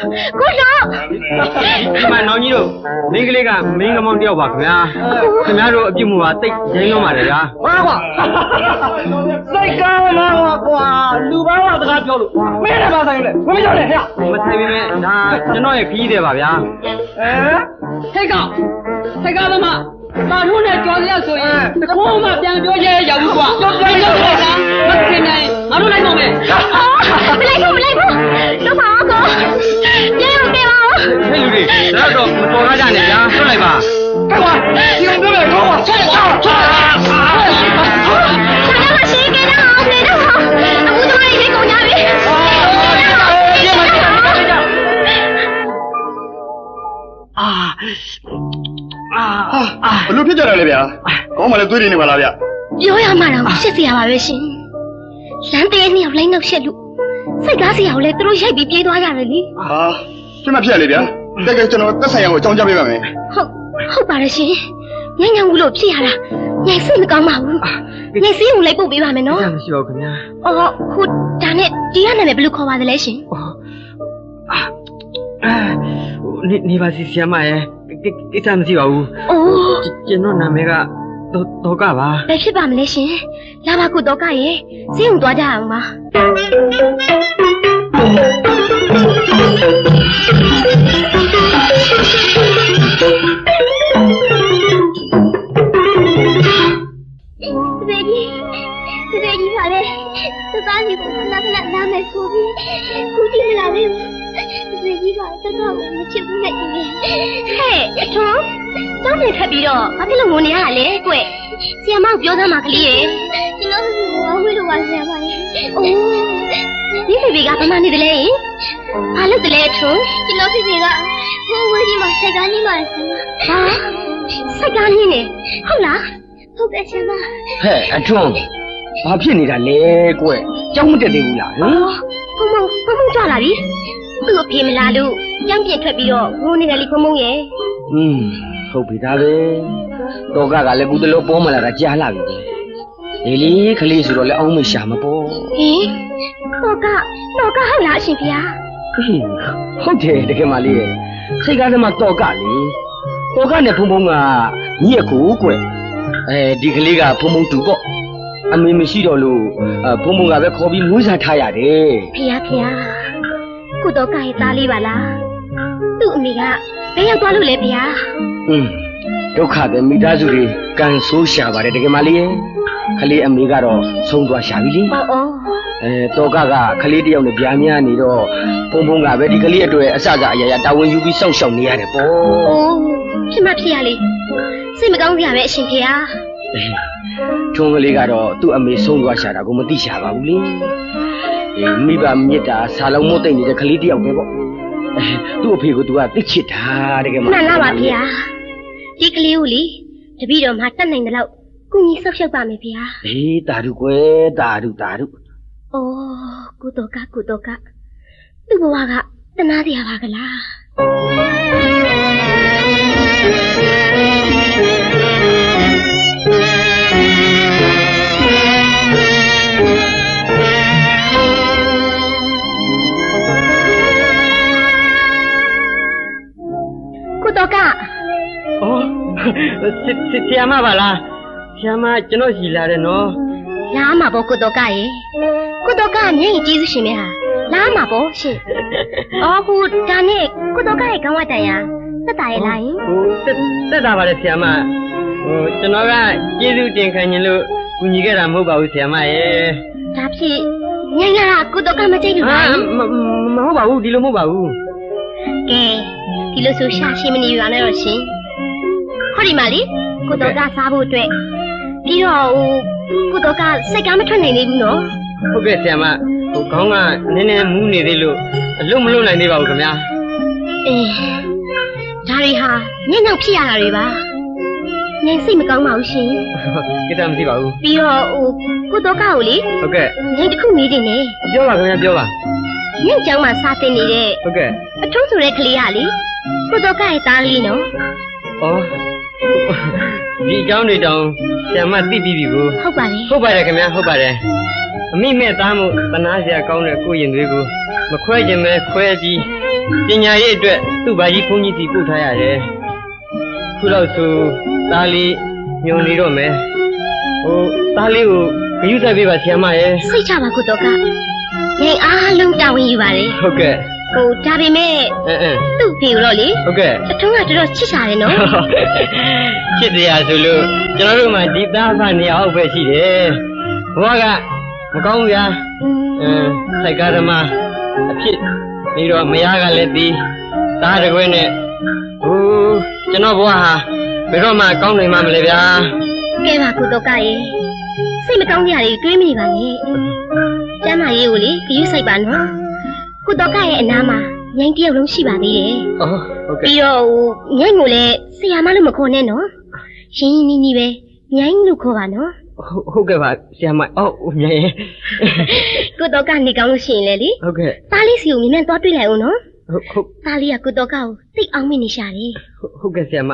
ဒီမှာနောင်ကြီးတို့မိန်းကလေးကမင်းကမောင်တယောက်ပါခင်ဗျာခင်ဗျားတို့အပြစ်မှုပါတိတ်ရင်းလုံးပါတယ်ဗျာဟာကွာစိတ်ကောင်းလားကွာလူဘာဝတကားပြောလို့မင်းလည်းမဆိုင်ဘူးလေမင်းကြောက်လေဟဲ့မဆိုင်ပါနဲ့ဒါကျွန်တော်ရဲ့ခီးတယ်ပါဗျာဟဲ့ကောင်စိတ်ကောင်းသမားတာထုံးနဲ့ကြော်စရာဆိုရင်တခိုးမှပြန်ပြောရဲရောက်ဘူးကွာပြောလိုက်တာမခင်နိုင်ငါတို့လိုက်တော့မယ်မလိုက်ဘူးတော့ပါကောပြေအောင်ပြေပါဦးဟဲ့လူတွေဒါတော့မတော်ရကြနဲ့ဗျာဆွလိုက်ပါဟဲ့ကွာဒီလိုပြောမယ်ကောဆက်မရှိကြတော့နေတော့အခုတော့ရေကုန်ကြပြီဘလို့ဖြစ်ကြတယ်လေဗျာကောင်းမှလည်းသွေးနေပါလားဗျပြောရမှာတော့ရှစ်စရာပါပဲရှင်လမ်းသေးနှစ်ယောက်လိုက်နောက်ရှက်လို့စိတ်ကားစရာကိုလည်းသူတို့ရိုက်ပြီးပြေးသွားကြတယ်လေဟာဖြစ်မဖြစ်လေဗျာတကယ်ကျွန်တော်သက်ဆိုင်ရာကိုအကြောင်းကြားပေးပါမယ်ဟုတ်ပါတယ်ရှင်ညံ့ဘူးလို့ဖြစ်ရတာညိုင်စိတ်မကောင်းပါဘူးညိုင်စီးကိုလိုက်ပို့ပေးပါမယ်နော်မရှိပါဘူးခင်ဗျာခုဒါနဲ့ဒီကနာမည်ဘယ်လိုခေါ်ပါသလဲရှင်နေပါစီဆရာမရဲ့ကိစ္စမရှိပါဘူးကျွန်တော်နာမည်ကတော့ကပါဘယ်ဖြစ်ပါမလဲရှင်လာပါခုတော့ကရဲ့ဈေးုံသွားကြအောင်ပါတကယ်ကြီးပါလေသသားကြီးကနာနာမယ်ဆိုပြီးခုတိမလာဘူးတကယ်ကြီးကတသားကိုမချစ်ဘူးနဲ့ကြီးဟဲ့အထုံးကျောင်းနေထပ်ပြီးတော့ဘာဖြစ်လို့ငိုနေရတာလဲကွဆီယမကိုပြောစမ်းပါကလေးရဲ့ကျွန်တော်ကဝေးလို့ပါဆီယမရဲ့အိုးဒီဖေဖေကဘာမှနေတယ်လဲဘာလုပ်တယ်လဲအထုံးကျွန်တော်ဖေဖေကဟိုဝေးကြီးမှာစိတ်ကားနေပါဆီယမဟာစိတ်ကားနေနေဟုတ်လားဟုတ်ကဲ့ဆီယမဟဲ့အထုံးဘာဖြစ်နေတာလဲကွကျောင်းမတက်သေးဘူးလားဟမ်ဖုံကြလာပြီသူ့အဖေမလာလို့ကျောင်းပြင်ထွက်ပြီးတော့ငိုနေတယ်လေဖုံရဲ့ဟုတ်ပြီဒါပဲတော့ကလည်းကူတလို့ပေါ်မလာတာကြားလာပြီလေလေခလေးဆိုတော့လည်းအောင်းမရှာမပေါ်ဟင်တော့ကဟုတ်လားအရှင်ဖေဟုတ်တယ်တကယ်မလေးရဲ့စိတ်ကားသမားတော့ကလေတော့ကနဲ့ဖုံကညီရကူကွဒီကလေးကဖုံတူပေါ့အမေမရှိတော့လို့ဖုံကပဲခေါ်ပြီးမွေးစားထားရတယ်ဖေကုတော့ကရဲ့သားလေးပါလားသူ့အမေကဘယ်ရောက်သွားလို့လဲဖေဒုက္ခပဲမိသားစုတွေကန်ဆိုးရှာပါတယ်တကယ်မလေးရဲ့ခလေးအမေကတော့ဆုံးသွားရှာပြီလေ တောကခလေးတယောက်နဲ့ဗျာများနေတော့ဖုံဖုံကပဲဒီကလေးအတွက်အစအရာရာတာဝန်ယူပြီးစောင့်ရှောက်နေရတယ်ပေါ့။အိုးဖြစ်မဖြစ်ရလေစိတ်မကောင်းစရာပဲအရှင်ဖေဟာ။ထုံးကလေးကတော့သူ့အမေဆုံးသွားရှာတာကိုမသိရှာပါဘူးလေ။မိဘမြစ်တာဆာလုံးမို့တိတ်နေတဲ့ကလေးတယောက်ပဲပေါ့။သူ့အဖေကသူကသိချစ်တာတကယ်မှမှန်လားပါဖေဟာဒီကလေးကိုလေတပည့်တော်မှတတ်နိုင်တယ်လို့ကုညီဆောက်ရှောက်ပါမယ်ဖေဟာတာဓုကွယ်တာဓုအိုးကုတော်ကသူ့ဘဝကတနာစရာပါကလားကုတော်ကဆရာမပါလားဆရာမကျွန်တော်ရှိလာတယ်နော်လာမှာပေါ့ကုတော်ကရေကုတော်ကမျက်ရည်ကျေးဇူးရှင်များဟာလာမှာပေါ့ရှင်အော်ခုဒါနဲ့ကုတော်ကရဲ့ခေါင်းဝတိုင်ရသက်တာရဲ့လားယင်သက်တာပါလေဆရာမကျွန်တော်ကကျေးဇူးတင်ခံရင်လို့ကူညီခဲ့တာမဟုတ်ပါဘူးဆရာမရဲ့ဒါဖြစ်ညညကုတော်ကမကြိတ်ဘူးလားမဟုတ်ပါဘူးဒီလိုမဟုတ်ပါဘူးကဲဒီလိုဆိုရှာရှင်းမနေရနဲ့တော့ရှင်ဟောဒီမှာလေကုတော်ကစားဖို့အတွက်ပြီးတော့ကုတော်ကစိတ်ကားမထွက်နိုင်သေးဘူးနော်ဟုတ်ကဲ့ဆရာမခေါင်းကနည်းနည်းမူးနေသေးလို့အလုံးမလုံးနိုင်သေးပါဘူးခင်ဗျာဒါတွေဟာညံ့ညောင်ဖြစ်ရတာတွေပါညင်စိတ်မကောင်းပါဘူးရှင်ကိစ္စမရှိပါဘူးပြီးတော့ကုတော်ကကိုလေဟုတ်ကဲ့ညင်တစ်ခုမေးတယ်နေပြောပါခင်ဗျာပြောပါညင်ကျောင်းမှာစားတင်နေတဲ့ဟုတ်ကဲ့အထုံးဆိုတဲ့ကလေးကလေကုတော်ကရဲ့သားလေးနော်ဒီအကြောင်းတွေတောင်ဆရာမသိပြီးပြီကိုဟုတ်ပါတယ်ခင်ဗျာဟုတ်ပါတယ်အမိမဲ့သားမှုသနာစရာကောင်းတဲ့ကိုရင်တွေကိုမခွဲခြင်းပဲခွဲပြီးပညာရေးအတွက်သူ့ဘာကြီးဘုန်းကြီးစီပို့ထားရတယ်ခုတော့ဆိုသားလေးညုံနေတော့မယ်သားလေးကိုဂရုစိုက်ပေးပါဆရာမရဲ့စိတ်ချပါကုတော်ကငင်အားလုံးတာဝန်ယူပါတယ်ဟုတ်ကဲ့ဒါပေမဲ့သူ့ဖေကိုတော့လေဟုတ်ကဲ့အထုံးကတော်တော်ချစ်စားတယ်နော်ချစ်တရားဆိုလို့ကျွန်တော်တို့မှဒီသားဖနေအောင်ပဲရှိတယ်ဘဝကမကောင်းဘူးဗျာစိုက်ကားဓမ္မအဖြစ်ပြီးတော့မယားကလည်းဒီသားတကွဲနဲ့ကျွန်တော်ဘဝဟာဘယ်တော့မှကောင်းနိုင်မှာမလဲဗျာကဲပါကုတော်ကရေစိတ်မကောင်းကြရတွေတွေးမနေပါနဲ့ကျမ်းမာရေးကိုလေဂရုစိုက်ပါနော်ကုတော်ကရဲ့အနားမှာညိုင်းတယောက်လုံးရှိပါသေးတယ်ဟုတ်ကဲ့ပြီးတော့ညိုင်းကိုလည်းဆရာမလို့မခေါ်နဲ့နော်ရင်းရင်းနီးပဲညိုင်းလို့ခေါ်ပါနော်ဟုတ်ကဲ့ပါဆရာမညိုင်းကုတော်ကနေကောင်းလို့ရှိရင်လေဟုတ်ကဲ့သားလေးစီကိုမြင်မြန်သွားတွေ့လိုက်အောင်နော်ဟုတ်သားလေးကကုတော်ကိုသိအောင်မနေရှာတယ်ဟုတ်ကဲ့ဆရာမ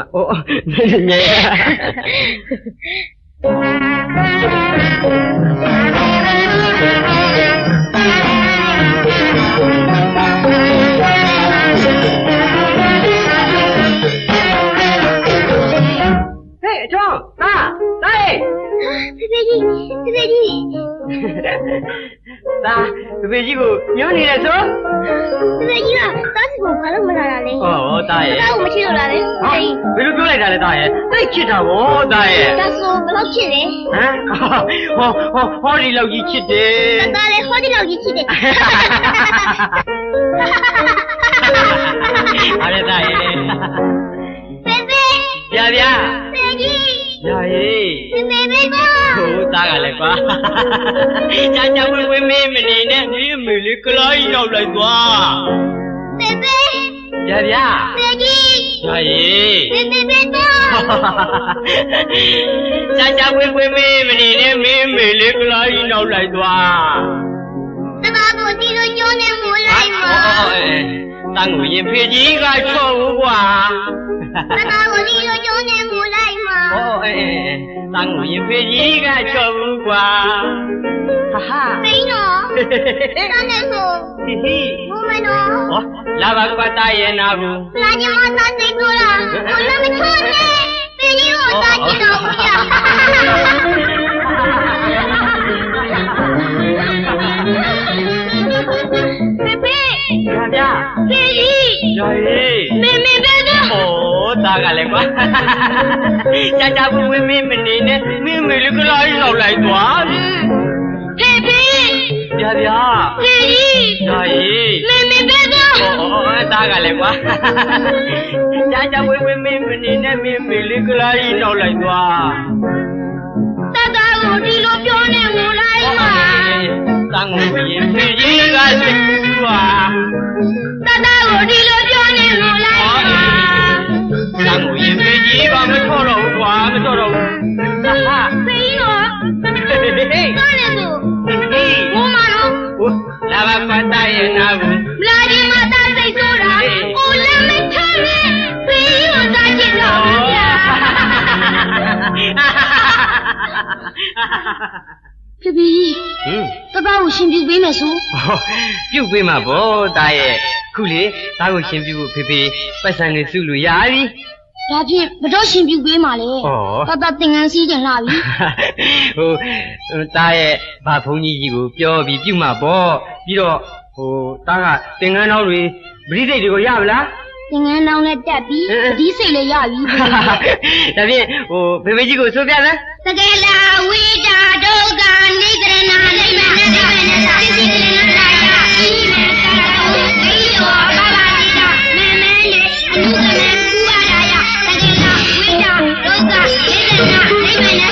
ညိုင်းဖေကြီးသားဖေကြီးကိုညှိုးနေတယ်ဆိုဖေကြီးကသားစီကိုဘာလို့မလာတာလဲသားရဲ့သားကိုမရှိတော့လားလေဘယ်လိုပြောလိုက်တာလဲသားရဲ့သိချစ်တာဗောသားရဲ့ဒါဆိုဘယ်လောက်ချစ်လဲဟောဒီလောက်ကြီးချစ်တယ်သားလည်းဟောဒီလောက်ကြီးချစ်တယ်အားရသားရဲ့ဖေဗျာဖေကြီးညာရေးမေပါသားကလည်းကွာကြာဝင်းမင်းမနေနဲ့မင်းမေလေးကလေးရောက်လိုက်သွားဖေဗျာဖေကြီးညာရေးဖေတော့ကြာဝင်းမင်းမနေနဲ့မင်းမေလေးကလေးရောက်လိုက်သွားတဘာကိုဒီလိုညှိုးနေမလိုက်ပါတန်းကိုရင်ဖေကြီးကချော့ဘူးကွာတဘာကိုဒီလိုညှိုးနေမလိုက်ပါတန်းကိုရင်ဖေကြီးကချော့ဘူးကွာဟာဖိနော်တန်းနေဆိုဟိဘုမနော်လာပါကွာတာရဲ့နာဘူးလာကြမသားသိကိုလားဘုလမချောနဲ့ဖေကြီးကိုသားကြည့်တော့ဘူးရဗျာဖေကြီးညာရေးမေပဲတော့သားကလည်းကွာကြာဝင်းမင်းမနေနဲ့မင်းမေလေးကလေးလောက်လိုက်သွားဖေ ဗျာ ဖေကြီး ဒါကြီး မေမေပဲတော့ သားကလည်းကွာကြာဝေးမင်းမနေနဲ့မင်းမေလေးကလာကြီးနောက်လိုက်သွား တတကိုဒီလိုပြောနေငိုလိုက်ပါ တန်းကိုရင်ဖေကြီးကစိတ်ကူးပါ တတကိုဒီလိုပြောနေငိုလိုက်ပါ တန်းကိုရင်ဖေကြီးကမထော်တော့ဘူးကွာမထော်တော့ဘူးဟာ ဖေကြီးတော့ ဟေး သွားနေဆိုငိုမှာတော့ လာပါပတ်တရဲ့နာဘူး မလာဒီမှာတစိတ်ဆိုတာအိုလည်းမချမ်းနဲ့ဖေကြီးကိုသားချစ်တော့ဗျာဖေဖေတတကိုရှင်ပြပေးမယ်ဆို ပြုတ်ပေးမှာဗောတာရဲ့ခုလေသားကိုရှင်ပြုဖို့ဖေဖေပတ်စံနေစုလို့ရပြီ ဒါဖြင့်ဘတော့ရှင်ပြပေးမှာလေတတသင်္ကန်းစည်းကျင်လာပြီ တာရဲ့ဘာဖုန်းကြီးကိုပြောပြီးပြုတ်မှာဗောပြီးတော့တာကသင်္ကန်းတော်တွေပရိသေတ်တွေကိုရပါလား သင်္ကန်းတောင်းနဲ့တက်ပြီးဒီစိတ်လည်းရပြီ ဒါဖြင့်ဖေဖေကြီးကိုဆိုပြမယ် တကယ်လာဝိတာဒုက္ခနိဒရဏလိမ္မာနိဗ္ဗာန်သာသိသိကလနာယဤမေတ္တာကိုသိရောဘာဘာတိတာမေမဲလေအနုကမေဥပါဒာယတကယ်လာဝိတာဒုက္ခနိဒရဏလိမ္မာ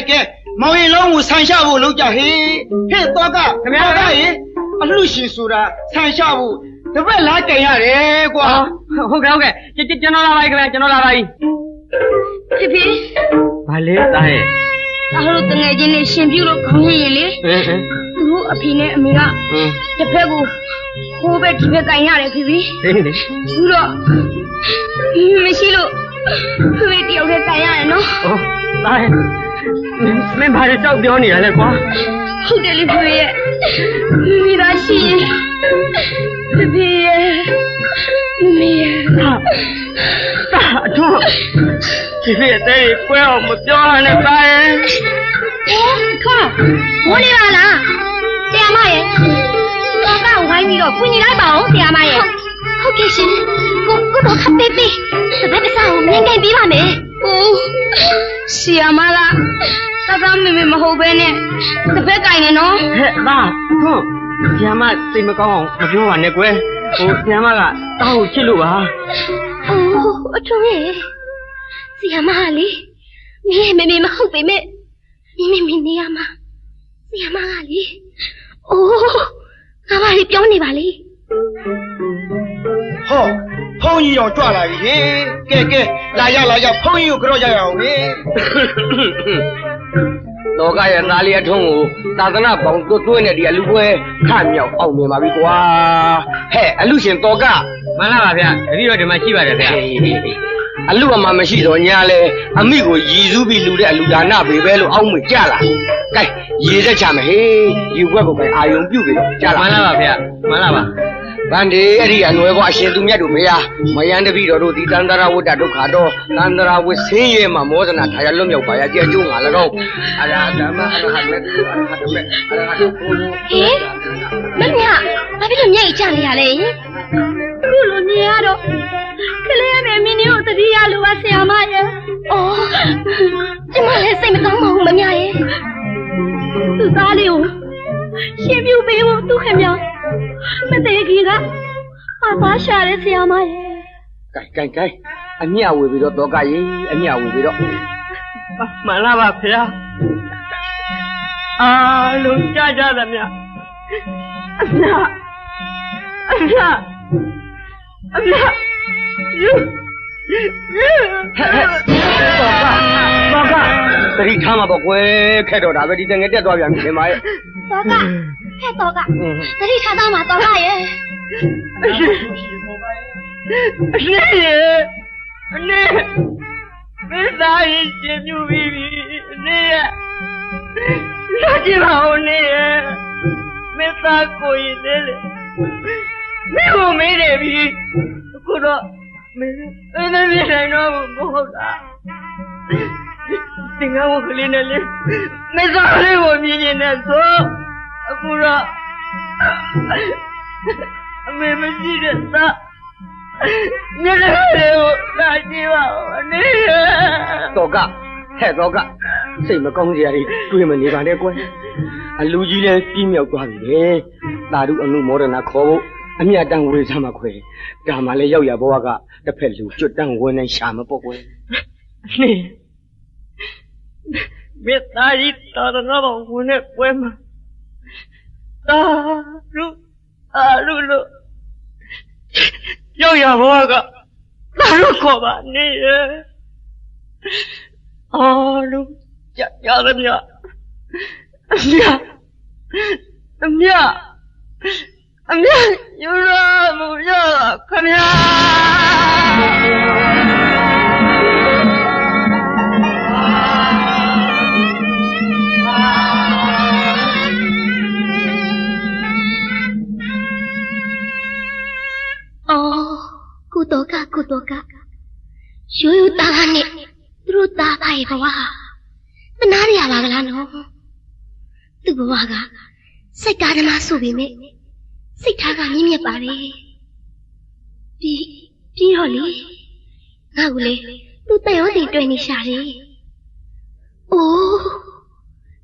ကဲမောင်ရင်လုံးကိုဆန်ရှာဖို့လုပ်ကြဟေးဟဲ့တော့ကခင်ဗျားကရေအလှရှင်ဆိုတာဆန်ရှာဖို့တပည့်လားကြင်ရတယ်ကွာ ဟုတ်ကဲ့ကျွန်တော်လာပါခင်ဗျာကျွန်တော်လာပါပြီ ဖေဖေ ဘာလဲတာရဲ့ ဒါတို့တငယ်ချင်းနဲ့ရှင်ပြုလို့ခေါင်းရည်လေသူတို့အဖေနဲ့အမေကတစ်ဖက်ကိုခိုးပဲဒီဘက်ကင်ရတယ်ဖေဖေ ဟေးလေ ဘူးတော့မရှိလို့ဖေဖေတယောက်တည်းကင်ရတယ်နော် တာရဲ့မင်းဘာလဲတောက်ပြောနေရလဲကွာ ဟုတ်တယ်လေဖေဖေရဲ့မိသားရှိရင်ဖေဖေရဲ့မေရဲ့ တာအထွန်းဒီဖေးတဲ့ကွဲအောင်မပြောရနဲ့တာရဲ့ ထွန်းဝနေပါလားဆရာမရဲ့တော့ကဝိုင်းပြီးတော့ဖွင့်နေလိုက်ပါဦးဆရာမရဲ့ဟုတ်ကဲ့ရှင်ကိုတော့ခပ်ပေးပေးတပည့်ပစံကိုမြင်ကြပြီးပါမယ်ဆီယာမလားသာမေမေမဟုတ်ပဲနဲ့တစ်ဖက်ကင်နေနော် ဟဲ့သားထွန်းဆီယမစိတ်မကောင်းအောင်မပြောပါနဲ့ကွယ်ဆီယမကတားကိုချစ်လို့ပါ အိုးအထွန်းရဲ့ဆီယာမလေမင်းမေမေမဟုတ်ပဲမဲ့မင်းမေနေရမှာဆီယာမကလေအိုးငါမလေးပြောနေပါလေ ဟောဖုန်းကြီးတော့ကြွလာပြီဟေးကဲလာရောက်ဖုန်းကြီးကိုကြောက်ရအောင်ဟေး တော့ကရဲ့သားလေးအထုံးကိုသာသနာပေါင်းတွင်းနဲ့ဒီအလူပွဲခမြောက်အောင်မြင်ပါပြီကွာဟဲ့အလူရှင်တော့က မှန်လားပါဗျာတတိတော့ဒီမှာရှိပါတယ်ဗျာ အလူအမမရှိတော့ညာလဲအမိကိုရည်စူးပြီးလူတဲ့အလူဒါနပဲပဲလို့အောင်းမကြလာကဲရေသက်ချမယ်ဟေးရေခွက်ကိုပဲအာယုံပြုတ်ပြီးတော့ကြလာ မှန်လားပါဗျာမှန်လားပါ ဗန္ဒီအဲ့ဒီအနွယ်ကအရှင်သူမြတ်တို့မယားမယန်းတပည့်တော်တို့ဒီတန္တရာဝတ္တဒုက္ခတော့တန္တရာဝဆင်းရဲမှာမောဒနာထားရလွတ်မြောက်ပါရကြဲကျုံးငါ၎င်းအရာဓမ္မအရဟတမေအရဟတမေအရဟတ ဟေးမမြဘာဖြစ်လို့မျက်ရည်ကျနေရလဲခုလိုမြင်ရတော့ကလေးရမယ်မင်းတို့တတိယလူပါဆရာမရဲ့အော်ကျမလည်းစိတ်မကောင်းပါဘူးမမြရဲ့သူ့သားလေးကိုရှင်ပြုပေးဖို့သူခင်ဗျာမသေးကြီးကအဖားရှာတဲ့ဆရာမရဲ့ကဲအမြဝေပြီးတော့ကရေအမြဝေပြီးတော့ မှန်လားပါဖေအားလုံးကြားကြသမျှအမြတတိထားမှာပေါ့ကွယ်ခက်တော့ဒါပဲဒီတငယ်တက်သွားပြန်ပြီခင်မရဲ့ တော့ကဟဲ့တော့ကတတိထားသားမှာတော့ကရဲ့အနေမင်းသားရင်ရှင်ပြူပြီးပြီအနေရဲ့လာကြည့်ပါဦးအနေရဲ့မင်းသားကိုရင်လေမင်းကိုမေးတယ်ပြီအခုတော့မင်းပြည်နိုင်တော့မဟုတ်လားတင်ကားကိုကလေးနဲ့လေမင်းသားလေးကိုမြင်နေတဲ့ဆိုအခုတော့အမေမရှိတဲ့သားမျက်နှာလေးကိုလာကြည့်ပါဦးအနေတော့ကဟဲ့တော့ကစိတ်မကောင်းစရာတွေတွေးမနေပါနဲ့ကွယ်အလူကြီးလည်းပြင်းမြောက်သွားပြီလေသာဓုအနုမောဒနာခေါ်ဖို့အမြတ်တမ်းဝေစားမှာခွဲဒါမှလည်းရောက်ရဘဝကတစ်ဖက်လူကျွတ်တန်းဝင်နေရှာမပေါ့ကွယ်နေမေတ္တာကြီးတော်တော်ဝင်နေပွဲမှာသာဓုအလူလို့ရောက်ရဘဝကသာဓုခေါ်ပါနေအားလုံးရသမျှအမြယူရမှုရခမညာကုတောကရိုးရိုးသားသားနဲ့သူတို့သားပါရဲ့ဘဝမနာရပါကလားနော်သူ့ဘဝကစိတ်ကားဓမ္မဆိုပေမဲ့စိတ်ထားကမြင့်မြတ်ပါလေပြီးတော့လေငါ့ကိုလေသူ့တန်ရောစီတွေ့နေရှာတယ်အိုး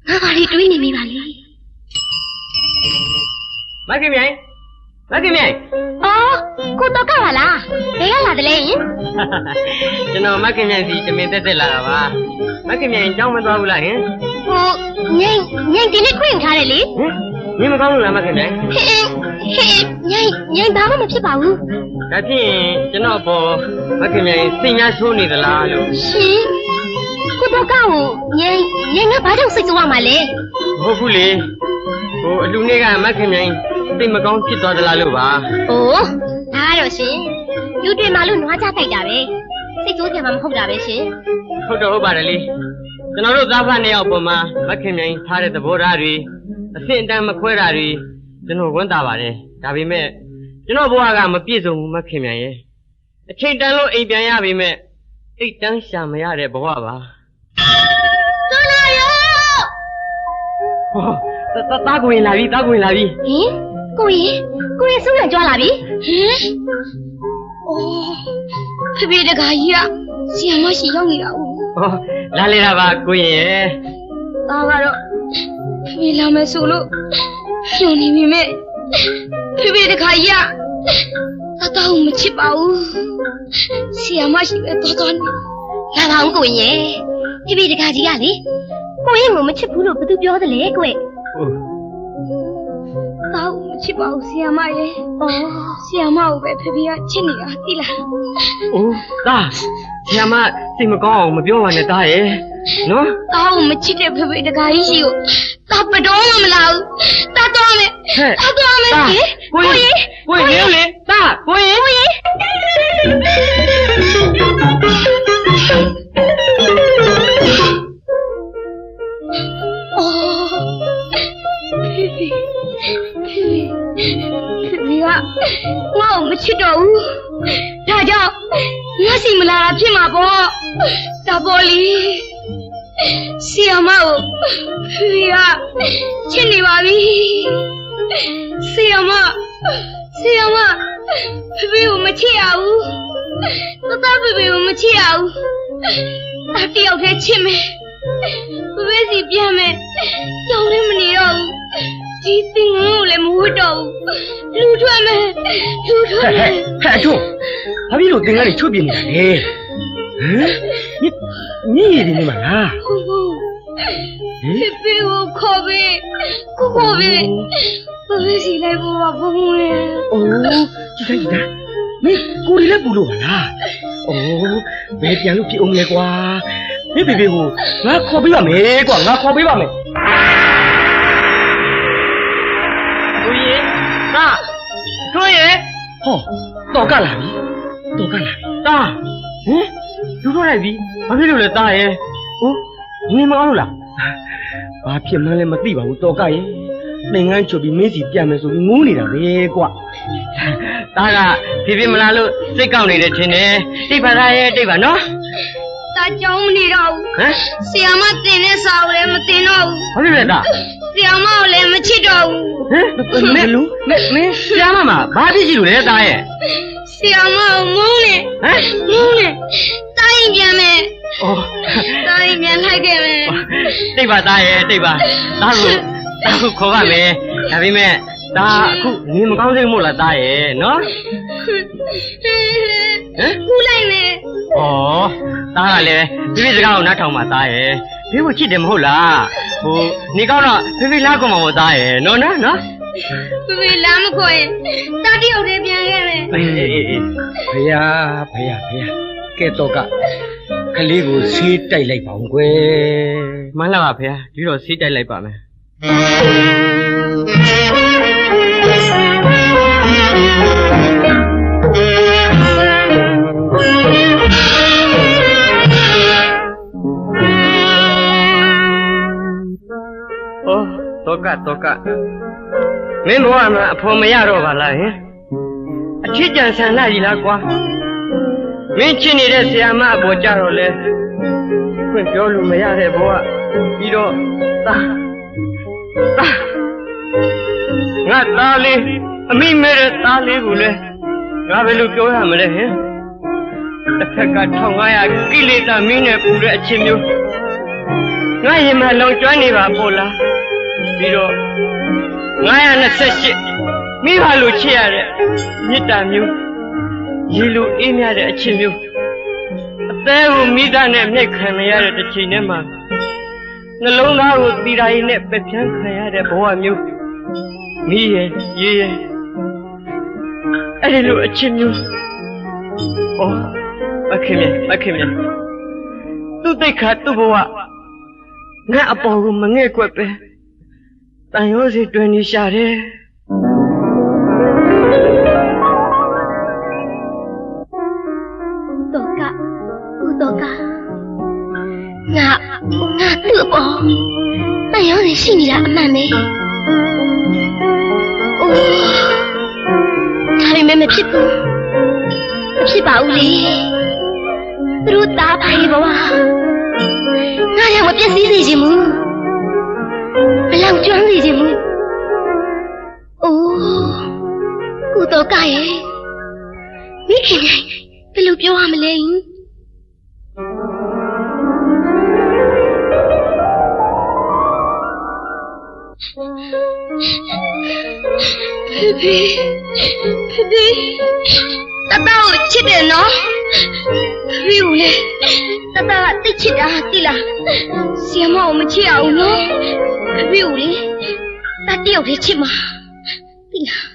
ငါဘာတွေတွေးနေမိပါလဲမခင်မြိုင်အော်ကိုတော့ကပါလားဘယ်ကလာတယ်လဲယင်ကျွန်တော်မခင်မြိုင်စီတမင်တက်လာတာပါမခင်မြိုင်ကြောင်းမသွားဘူးလားဟင်ဟိုငိမ့်ဒီနေ့ခွင့်ထားတယ်လေဟင်မကောင်းလို့လားမခင်မြိုင်ဟေးငိမ့်ဘာမှမဖြစ်ပါဘူးဒါဖြင့်ကျွန်တော်ပေါ်မခင်မြိုင်စိတ်များဆိုးနေသလားလို့ရှင်ကိုတော့ကကိုငိမ့်ကဘာကြောင့်စိတ်ဆိုးရမှာလဲမဟုတ်ဘူးလေဟိုအလူနေ့ကမခင်မြိုင်စိတ်မကောင်းဖြစ်သွားသလားလို့ပါ။အိုးဒါကတော့ရှင်လူတွေမှလို့နွားကြတိုက်တာပဲစိတ်ဆိုးကြမှာမဟုတ်တာပဲရှင်။ဟုတ်ပါတယ်လေကျွန်တော်တို့သားဖနှစ်ယောက်ပေါ်မှာမခင်မြိုင်ထားတဲ့သဘောထားတွေအဆင့်အတန်းမခွဲတာတွေကျွန်တော်ဝန်တာပါတယ်ဒါပေမဲ့ကျွန်တော်ဘဝကမပြည့်စုံဘူးမခင်မြိုင်ရဲ့အချိန်တန်လို့အိမ်ပြန်ရပေမဲ့အိတ်တန်းရှာမရတဲ့ဘဝပါ။သွန်လာရောဟောတာကိုရင်လာပြီဟင်ကိုရင်စုံရကြွားလာပြီဟင်အိုးဖေတကာကြီးကဆီယမရှိရောက်နေတာဦးဟောလာလေတာပါကိုရင်ရဲ့ဒါကတော့ဖေလာမယ်ဆိုလို့ညှို့နေမိမဲ့ဖေတကာကြီးကတောင်းမချစ်ပါဘူးဆီယမရှိပဲတော်နေလာပါဦးကိုရင်ရဲ့ဖေတကာကြီးကလေကိုရင်ကိုမချစ်ဘူးလို့ဘယ်သူပြောသလဲကိုရဲ့တောင်းချစ်ပါဦးဆီယမရဲ့ဆီယမကိုပဲဖေကချစ်နေတာသိလားအိုးသားဆီယမစိတ်မကောင်းအောင်မပြောပါနဲ့သားရဲ့ နော် တာကိုမချစ်တဲ့ဖေဖေတခါကြီးရှိကိုတာဘတော်မှမလာဘူးတာတော့မယ်တာတော့မယ်ကိုကြီးလေတာကိုကြီးဖေကငါ့ကိုမချစ်တော့ဘူးဒါကြောင့်ငါစီမလာတာဖြစ်မှာပေါ့ဒါပေါ်လီဆီယမကိုဖေကချစ်နေပါပြီဆီယမဖေဖေကိုမချစ်ရဘူးတဖေဖေကိုမချစ်ရဘူးအတယောက်တည်းချစ်မယ်ဖေဖေစီပြန်မယ်ကြောင်လည်းမနေတော့ဘူးဒီသင်္ကန်းကိုလည်းမဝတ်တော့ဘူးလူထွက်မယ်ဟဲ့အထုဘာဖြစ်လို့သင်္ကန်းတွေချွတ်ပြနေတာလဲညည်နေမှာလား ဖေဖေကိုခေါ်ပြီးကိုခေါ်ပြီးဖေဖေစီလိုက်ဖို့ပါဘုံလေ အိုးကြည့်တာမင်းကိုရီလည်းပူလို့ပါလားအိုးဘယ်ပြန်လို့ဖြစ်အောင်လဲကွာမင်းဖေဖေကိုငါခေါ်ပေးပါမယ်ကွာငါခေါ်ပေးပါမယ်ကိုရီတာကိုရီဟောတော့ကလာပြီတာဟင်လူတော့လိုက်ပြီဘာဖြစ်လို့လဲတာရဲ့ဟုတ်နေမအောင်လားဘာဖြစ်မှန်းလဲမသိပါဘူးတော့ကရဲ့သင်္ကန်းချုပ်ပြီးမင်းစီပြန်မယ်ဆိုပြီးငိုးနေတာပဲကွာတာကဖေဖေမလာလို့စိတ်ကောက်နေတယ်ထင်တယ်တိတ်ပါသားရဲ့တိတ်ပါနော်တာကြောင်းမနေတော့ဘူးဟမ်ဆီယမတင်တဲ့စာကိုလည်းမတင်တော့ဘူးဘာဖြစ်လဲတာဆီယမကိုလည်းမချစ်တော့ဘူးဟမ်မင်းဆီယမမှာဘာဖြစ်ရှိလို့လဲတာရဲ့ဆီယမကိုမုန်းနေမုန်းနေတာရင်ပြန်မယ်တာရင်ပြန်လိုက်ခဲ့မယ်တိတ်ပါသားရဲ့တိတ်ပါတာကိုခေါ်ပါမယ်ဒါပေမဲ့ဒါအခုနေမကောင်းစိတ်မို့လားတာရဲ့နော်ကူလိုက်မယ်ဩတာကလည်းဖေဖေစကားကိုနားထောင်ပါတာရဲ့ဖေဖေချစ်တယ်မဟုတ်လားဟိုနေကောင်းတော့ဖေဖေလားကုန်မှာပေါ့တာရဲ့နော်ဖေဖေလားမခေါ်ရင်တာတယောက်တည်းပြန်ခဲ့မယ်ဖေကဲတော့ကကလေးကိုဆေးတိုက်လိုက်ပါဦးကွယ်မှန်လားပါဖေဒီတော့ဆေးတိုက်လိုက်ပါမယ်တော့ကမင်းဘဝမှာအဖော်မရတော့ပါလားဟင်အချစ်ကြံဆန္ဒကြီးလားကွာမင်းချစ်နေတဲ့ဆရာမအပေါ်ကြတော့လေဖွင့်ပြောလို့မရတဲ့ဘဝပြီးတော့ငါသားလေးအမိမဲတဲ့သားလေးကိုလေငါဘယ်လိုပြောရမလဲဟင်တစ်ဖက်က1500ကိလေသာမင်းနဲ့ပူတဲ့အချင်းမျိုးငါရင်မလောင်ကျွမ်းနေပါပို့လားပြီးတော့928မိဘလိုချစ်ရတဲ့မေတ္တာမျိုးရေလိုအေးမြတဲ့အချစ်မျိုးအသေးကိုမိသားနဲ့မြိတ်ခံရတဲ့တစ်ချိန်တည်းမှာနှလုံးသားကိုတီတာရင်နဲ့ပက်ဖြန်းခံရတဲ့ဘဝမျိုးမိရဲ့ရေရဲ့အဲ့ဒီလိုအချစ်မျိုးမခင်မြသူ့တိတ်ခါသူ့ဘဝငါအပေါ်ကိုမငဲ့ကွက်ပဲတန်ရိုးစီတွင်နေရှာတယ်တော့ကငါသူ့အပေါ်တန်ရိုးစီရှိနေတာအမှန်ပဲဒါပေမဲ့မဖြစ်ပါဘူးလေသူတို့သားပိုင်ဘဝငါကြောင့်မပြည့်စည်စေချင်ဘူးမလောင်ကျွမ်းစေချင်ဘူးကုတော့ကရဲ့မိခင်ဘယ်လိုပြောရမလဲဖေတတကိုချစ်တယ်နော်ဖေကိုလေတတကတိတ်ချစ်တာသိလားဆီယမကိုမချစ်အောင်နော်ဖေကိုလေတတယောက်တည်းချစ်မှာသိလား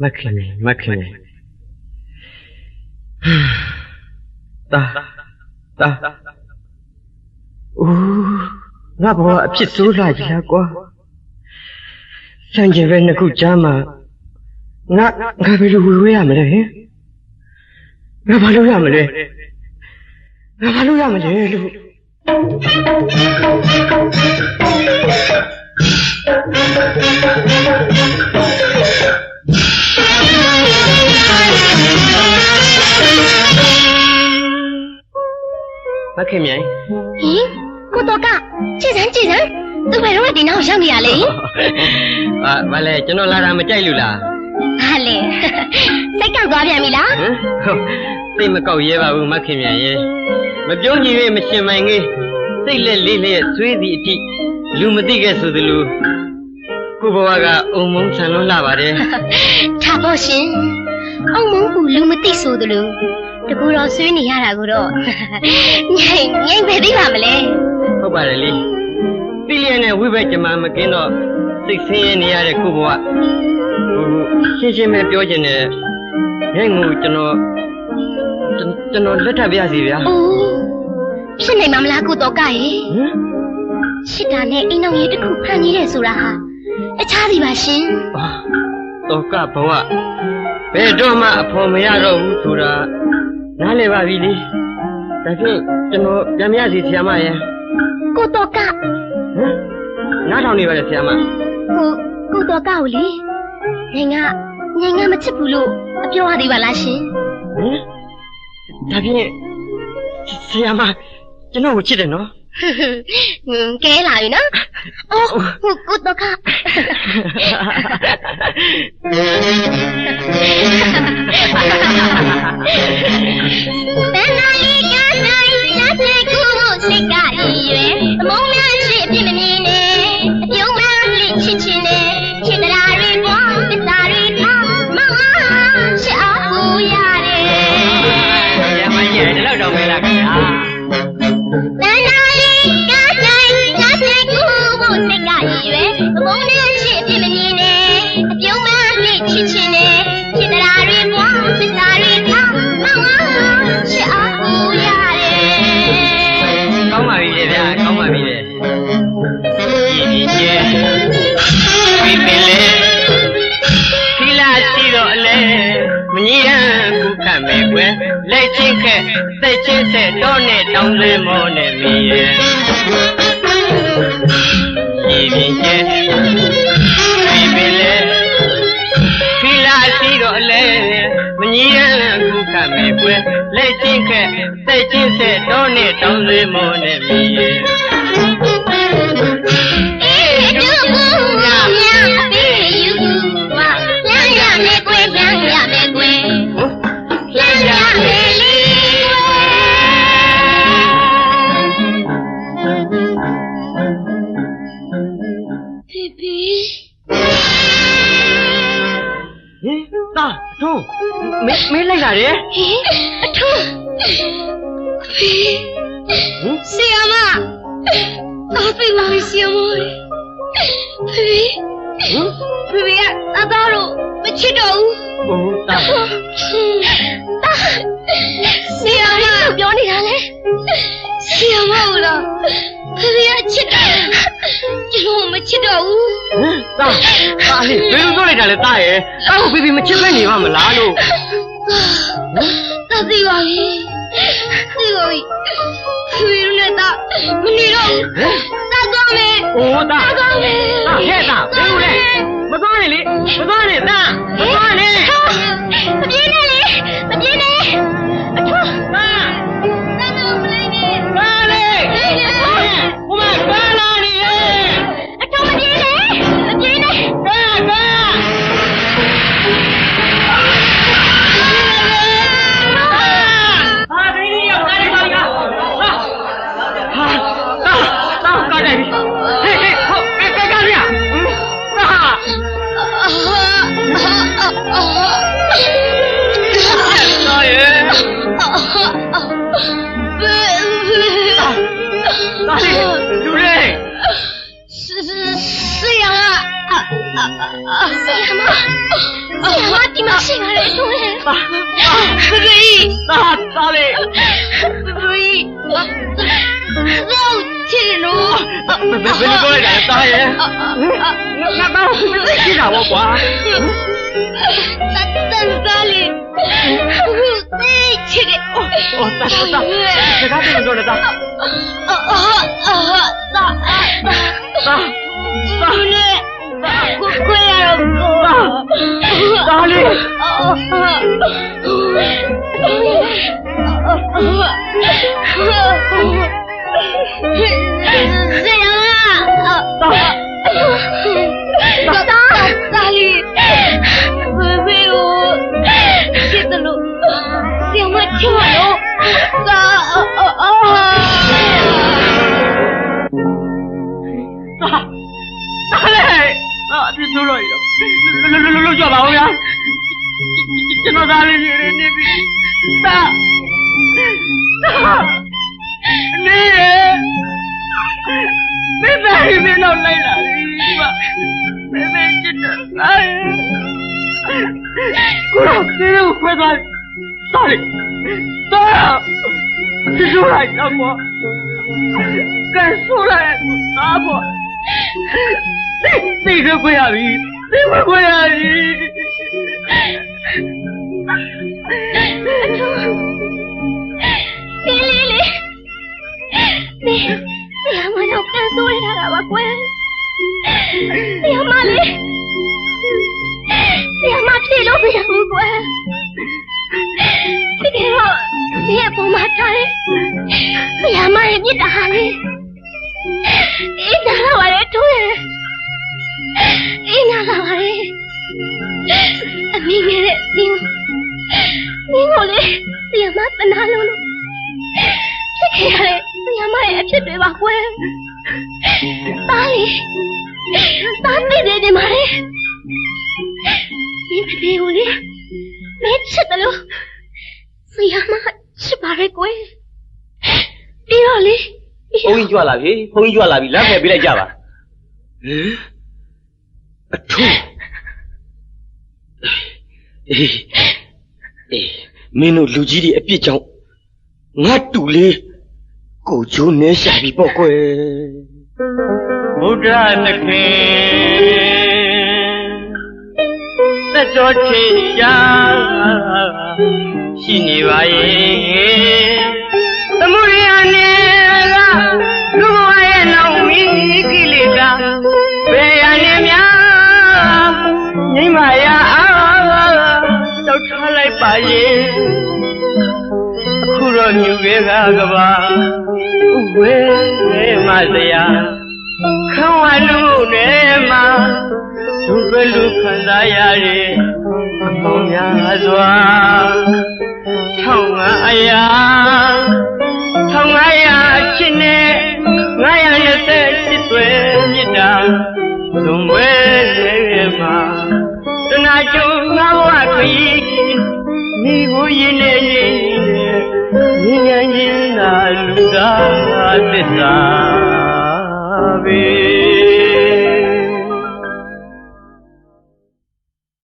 မခင်မခင်တာအိုးငါဘဝအဖြစ်ဆိုးလာကြလားကွာစံကျင်ပဲနှစ်ခုကြားမှာငါဘယ်လိုဝေဝေးရမလဲဟင်ငါဘာလုပ်ရမလဲလို့မခင်မြိုင်ဟင်ကိုတော့ကကြည်စမ်းသူဘယ်တော့ဒီနောက်ရောက်နေရလဲဘာလဲကျွန်တော်လာတာမကြိုက်လို့လားဟာလေစိတ်ကောက်သွားပြန်ပြီလားစိတ်မကောက်ရဲပါဘူးမခင်မြိုင်ရဲ့မပြောညီ၍မရှင်မိုင်ကြီးစိတ်လက်လေးနဲ့သွေးသည်အထိလူမသိခဲ့ဆိုသလိုကိုဘဝကအုံမုန်းဆန်လွန်းလာပါတယ်ထားဖို့ရှင်အုံမုန်းကူလူမသိဆိုသလိုတကူတော့ဆွေးနေရတာကိုတော့ငိမ့်ပဲသိပါမလဲဟုတ်ပါတယ်လေတိလျက်နဲ့ဝိဘက်ကြမှာမကင်းတော့စိတ်ဆင်းရဲနေရတဲ့ကိုဘဝရှင်းပဲပြောချင်တယ်ငဲ့ငူကျွန်တော်လက်ထပ်ပြစီဗျာအိုးဖြစ်နိုင်မှာမလားကိုတော့ကရဲ့ရှစ်တာနဲ့အိမ်အောင်ရေးတစ်ခုဖန်ကြီးတယ်ဆိုတာဟာတခြားစီပါရှင်တော့ကဘဝဘယ်တော့မှအဖော်မရတော့ဘူးဆိုတာနားလည်ပါပြီလေဒါဖြင့်ကျွန်တော်ပြန်မရစီဆရာမရဲ့ကိုတော့ကနားထောင်နေပါလေဆရာမကိုတော့ကကိုလေငါမချစ်ဘူးလို့အပြောရသေးပါလားရှင်ဒါဖြင့်ဆရာမကျွန်တော်ကိုချစ်တယ်နော်ကဲလာပြီနော်အော်ကိုတော့ကဘယ်နာရီကနိုင်လက်နဲ့ကိုစိတ်ကရွယ်အမုန်းများရှိအပြစ်မနေနဲ့အပြုံးမှလေးချစ်ချင်းနဲ့ချစ်တရားတွေပေါ်ပစ္စာတွေထားမောင်အားချစ်အောင်ပူရတယ်ရမကြီးဒီလောက်တော့မဲလားခင်ဗျာဘယ်နာရီကနိုင်လက်နဲ့ကိုစိတ်ကရွယ်အမုန်းများရှိအပြစ်မနေနဲ့အပြုံးမှလေးချစ်ချင်းနဲ့ချစ်တရားတွေပေါ်ပစ္စာတွေထားမောင်အားချစ်အောင်ပူရတယ်ကောင်းပါပြီလေဗျာကောင်းပါပြီလေဒီကျဲဒီပင်လေခီလာရှိတော့အလဲမကြီးရန်ခုခတ်မယ်ကွယ်လက်ချင်းခက်သက်ချင်းဆက်တော့နဲ့တောင်းလဲမောနဲ့မီးရဲ့ဒီကျဲဒီပင်လေခီလာရှိတော့အလဲမကြီးရန်ခုခတ်မယ်ကွယ်လက်ချင်းခက်သက်ချင်းဆက်တော့နဲ့တောင်းလဲမောနဲ့မီးရဲ့မင်းလိုက်လာတယ်အထူးဆီယမတော်ပြီပါဆီယမဖေကအသားတို့မချစ်တော့ဘူးဟုတ်တာဆီယမပြောနေတာလေဆီယမဟုတ်လားဖေကချစ်တယ်ကျွန်တော်မချစ်တော့ဘူးတာလေဘယ်လိုလုပ်လိုက်တာလဲတာရဲ့တာကိုဖေမချစ်ပဲနေပါမလားလို့သာသိပါပြီဖေနဲ့တာမနေတော့ဘူးတာသွားမယ်တာသွားမယ်တာဟဲ့တာဘယ်လိုလဲမသွားနဲ့လေမသွားနဲ့တာမသွားနဲ့မပြေးနဲ့လေမပြေးနဲ့အထူးတာတော့မလိုက်နဲ့ပါလေဘုမပါလာနေအထူးမပြေးနဲ့ကာဆီယမ妈地妈谁来了？对。子子怡。咋嘞？子子怡。老亲喽。别过来，大爷。那谁打我瓜？咱家里。这个。咋？这他怎么做的？咋？乖呀，咋嘞？这样啊？咋哩？喂我，写的喽，想我听了，咋？咋嘞？你出来哟！录叫吧，我呀！见到咋嘞？你咋？你在里面闹来了，妹记得哎，过来，你给我回来，咋嘞？咋呀？你出来干么？敢出来打我？你个鬼呀你！你个鬼呀你！你阿妈又敢说你那个鬼？你阿妈嘞？你阿妈屁都不想鬼？你给我，你也不骂他嘞？你阿妈也你打嘞？你打了我嘞，对。你拿လာပါလေအမင်းရဲ့မင်းကိုလေဆရာမတနာလို့ဖြစ်ခဲ့ရတယ်ဆရာမရဲ့အဖြစ်တွေပါကွယ်သားလေးသားသိတယ်ဒီမှာလေမင်းဖေကိုလေမင်းချစ်တယ်လို့ဆရာမချစ်ပါရဲ့ကွယ်ပြီးတော့လေဘုန်းကြီးကြွလာပြီဘုန်းကြီးကြွလာပြီလက်ဖယ်ပေးလိုက်ကြပါအထူးမင်းတို့လူကြီးတွေအပြစ်ကြောင့်ငါတူလေးကိုချိုးနေရှာပြီပေါ့ကွယ်ဘုရားသခင်သက်တော်ချေရှာရှိနေပါရဲ့သမုဒိယနဲ့ကလူဘဝရဲ့နောက်မီးကိလေသာဘယ်ရနေများငိမ့်ပါရတောက်ထားလိုက်ပါရဲ့အခုတော့မြူခဲကဘာဥဝဲမစရာခံဝလူနဲ့မှာသူ့ဘလူခံစားရတဲ့အပေါင်းများစွာ1500အချင်းနဲ့928တွင်မြစ်တာသုံးဝဲမှာတနာကျုံငါဘဝခရီးမိကိုရင်နေရင်ဉာဏ်ချင်းသာလူသားသစ္စာပဲ